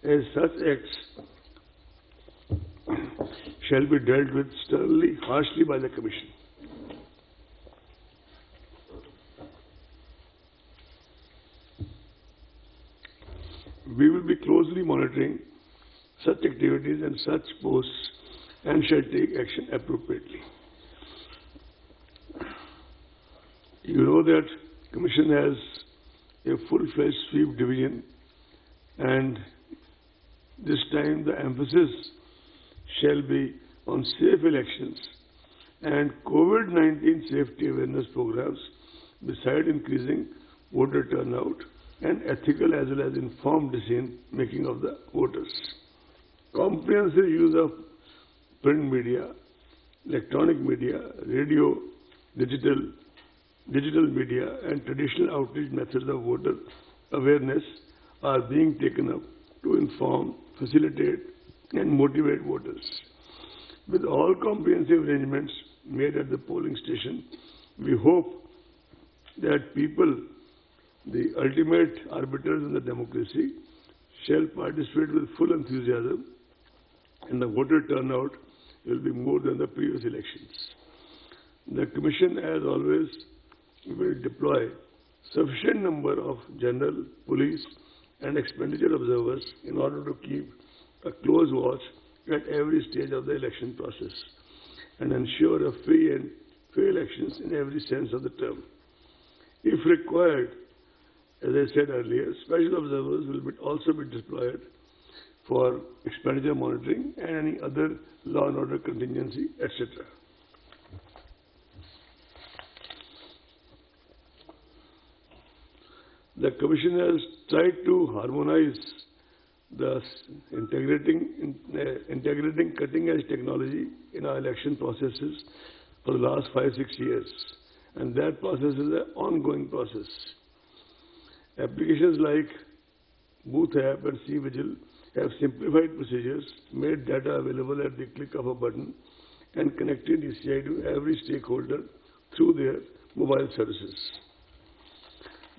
as such acts shall be dealt with sternly, harshly by the Commission. We will be closely monitoring such activities and such posts and shall take action appropriately. You know that Commission has a full-fledged sweep division, and this time the emphasis shall be on safe elections and COVID-19 safety awareness programs, beside increasing voter turnout and ethical as well as informed decision making of the voters. Comprehensive use of print media, electronic media, radio, digital media, and traditional outreach methods of voter awareness are being taken up to inform, facilitate, and motivate voters. With all comprehensive arrangements made at the polling station, we hope that people, the ultimate arbiters in the democracy, shall participate with full enthusiasm, and the voter turnout will be more than the previous elections. The Commission, as always, will deploy sufficient number of general, police, and expenditure observers in order to keep a close watch at every stage of the election process and ensure a free and fair elections in every sense of the term. If required, as I said earlier, special observers will also be deployed for expenditure monitoring and any other law and order contingency, etc. The Commission has tried to harmonize the integrating cutting-edge technology in our election processes for the last 5-6 years, and that process is an ongoing process. Applications like Booth App and C-Vigil have simplified procedures, made data available at the click of a button, and connected ECI to every stakeholder through their mobile services.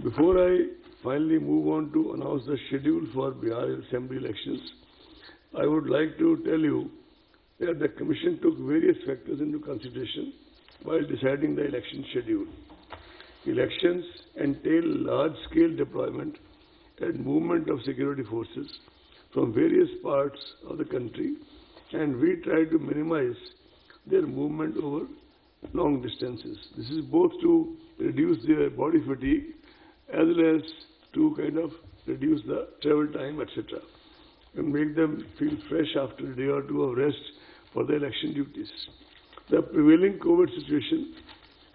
Before I finally move on to announce the schedule for Bihar Assembly elections, I would like to tell you that the Commission took various factors into consideration while deciding the election schedule. Elections entail large-scale deployment and movement of security forces from various parts of the country, and we try to minimize their movement over long distances. This is both to reduce their body fatigue as well as to kind of reduce the travel time, etc., and make them feel fresh after a day or two of rest for the election duties. The prevailing COVID situation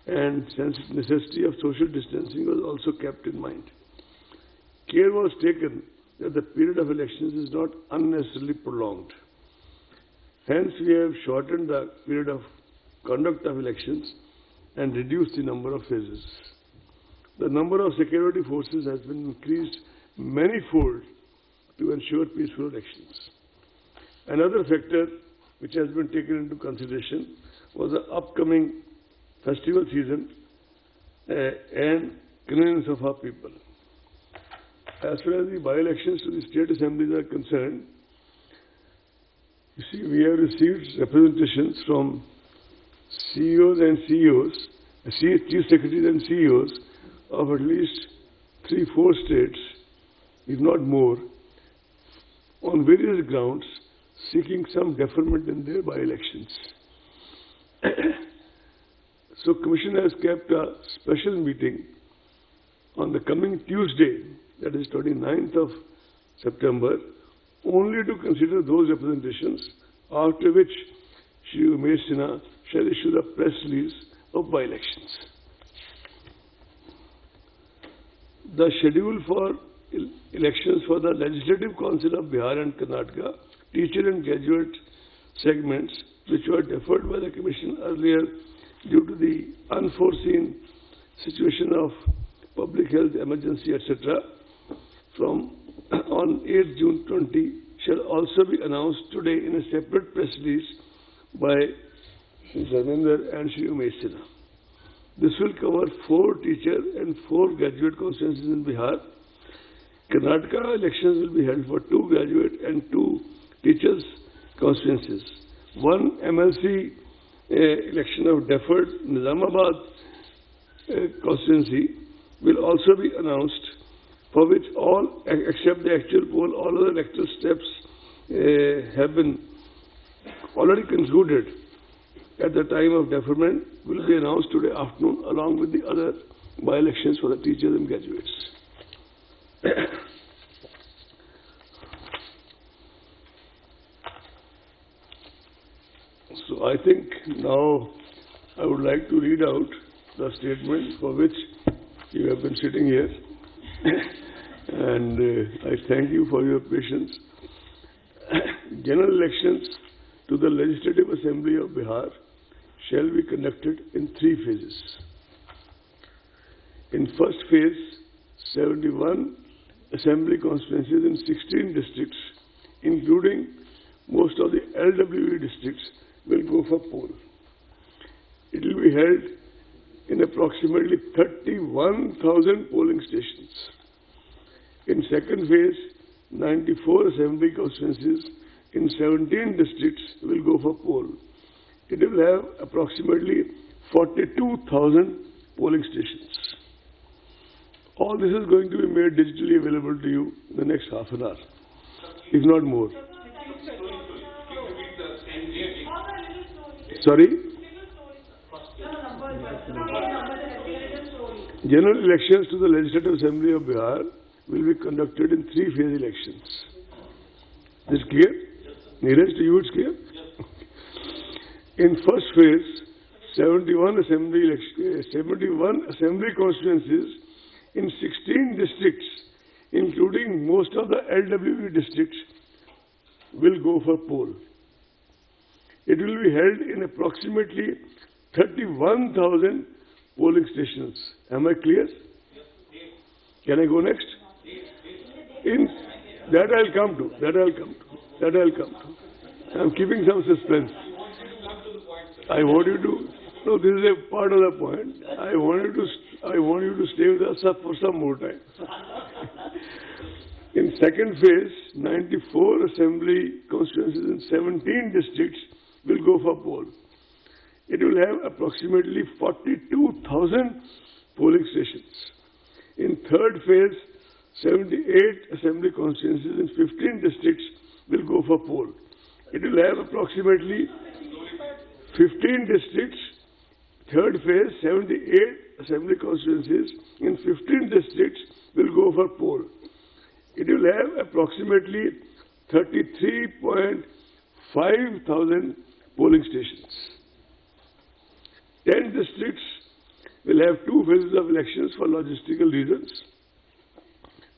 and necessity of social distancing was also kept in mind. Care was taken that the period of elections is not unnecessarily prolonged. Hence, we have shortened the period of conduct of elections and reduced the number of phases. The number of security forces has been increased manyfold to ensure peaceful elections. Another factor which has been taken into consideration was the upcoming festival season and convenience of our people. As far as the by-elections to the state assemblies are concerned, you see, we have received representations from CEOs and CEOs, Chief Secretaries and CEOs of at least 3-4 states, if not more, on various grounds, seeking some deferment in their by-elections. So, Commission has kept a special meeting on the coming Tuesday, that is 29th of September, only to consider those representations, after which Shri Umesh Sinha shall issue the press release of by-elections. The schedule for elections for the Legislative Council of Bihar and Karnataka, teacher and graduate segments, which were deferred by the Commission earlier due to the unforeseen situation of public health emergency, etc., from on 8 June 20 shall also be announced today in a separate press release by Dharmendra and Shri Umesh Sinha. This will cover 4 teacher and 4 graduate constituencies in Bihar. Karnataka elections will be held for 2 graduate and 2 teachers constituencies. 1 MLC election of deferred Nizamabad constituency will also be announced, for which all, except the actual poll, all other electoral steps have been already concluded at the time of deferment, will be announced today afternoon, along with the other by-elections for the teachers and graduates. So I think now I would like to read out the statement for which you have been sitting here. And I thank you for your patience. General elections to the Legislative Assembly of Bihar shall be conducted in 3 phases. In first phase, 71 assembly constituencies in 16 districts, including most of the LWE districts, will go for poll. It will be held in approximately 31,000 polling stations. In second phase, 94 assembly constituencies in 17 districts will go for poll. It will have approximately 42,000 polling stations. All this is going to be made digitally available to you in the next half an hour, if not more. Sorry? General elections to the Legislative Assembly of Bihar will be conducted in 3-phase elections. Is it clear? Neeraj, to you it's clear? In first phase, 71 assembly constituencies in 16 districts, including most of the LWE districts, will go for poll. It will be held in approximately 31,000 polling stations. Am I clear? Can I go next? In that I'll come to. I'm keeping some suspense. I want you to. No, this is a part of the point. I want you to stay with us for some more time. In second phase, 94 assembly constituencies in 17 districts will go for poll. It will have approximately 42,000 polling stations. In third phase, 78 assembly constituencies in 15 districts will go for poll. It will have approximately 15 districts. Third phase, 78 assembly constituencies in 15 districts will go for poll. It will have approximately 33.5 thousand polling stations. 10 districts will have 2 phases of elections for logistical reasons.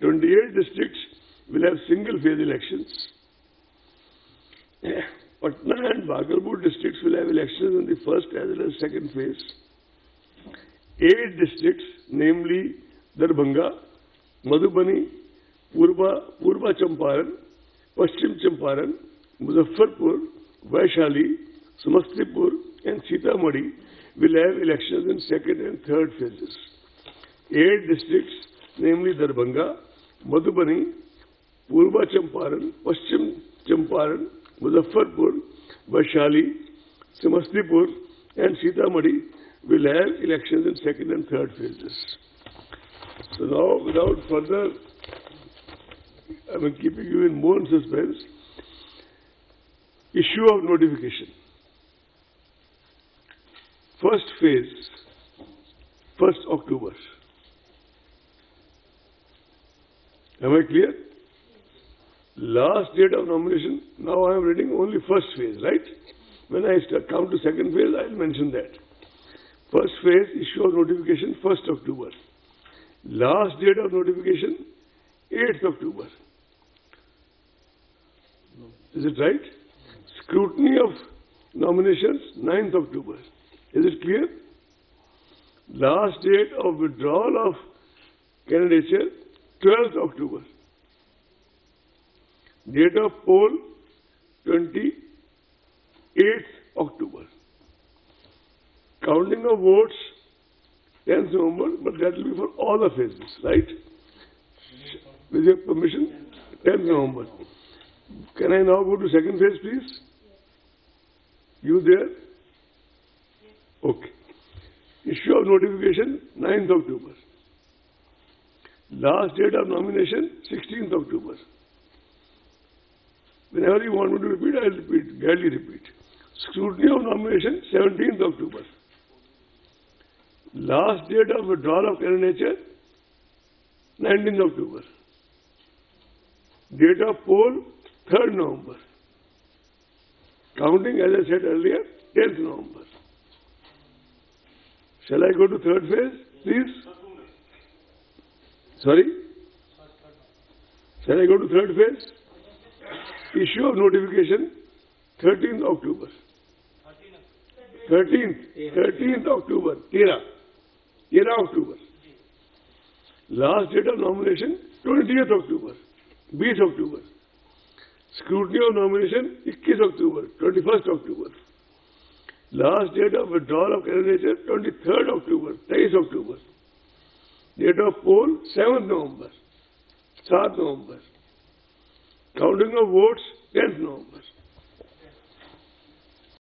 28 districts will have single-phase elections. Patna and Bhagalpur districts will have elections in the first as well as second phase. 8 districts, namely Darbhanga, Madhubani, Purba Champaran, Paschim Champaran, Muzaffarpur, Vaishali, Samastipur and Sitamarhi will have elections in second and third phases. 8 districts, namely Darbhanga, Madhubani, Purba Champaran, Paschim Champaran, Muzaffarpur, Vaishali, Samastipur and Sitamarhi will have elections in second and third phases. So now, without further, keeping you in more suspense, issue of notification. First phase, 1st October. Am I clear? Last date of nomination, now I am reading only first phase, right? When I come to second phase, I will mention that. First phase, issue of notification, 1st October. Last date of notification, 8th October. Is it right? Scrutiny of nominations, 9th October. Is it clear? Last date of withdrawal of candidature, 12th October. Date of poll, 28th October. Counting of votes, 10th November, but that will be for all the phases, right? With your permission, 10th November. Can I now go to second phase, please? You there? Okay. Issue of notification, 9th October. Last date of nomination, 16th October. Whenever you want me to repeat, I will repeat, gladly repeat. Scrutiny of nomination, 17th October. Last date of withdrawal of candidature, 19th October. Date of poll, 3rd November. Counting, as I said earlier, 10th November. Shall I go to third phase, please? Sorry? Shall I go to third phase? Issue of notification, 13th October. 13th October, 13 October. Last date of nomination, 20th October, 20 October. Scrutiny of nomination, 21 October, 21st October. Last date of withdrawal of candidature, 23rd October, 23 October. Date of poll, 7th November, 7th November. Counting of votes, 10th November.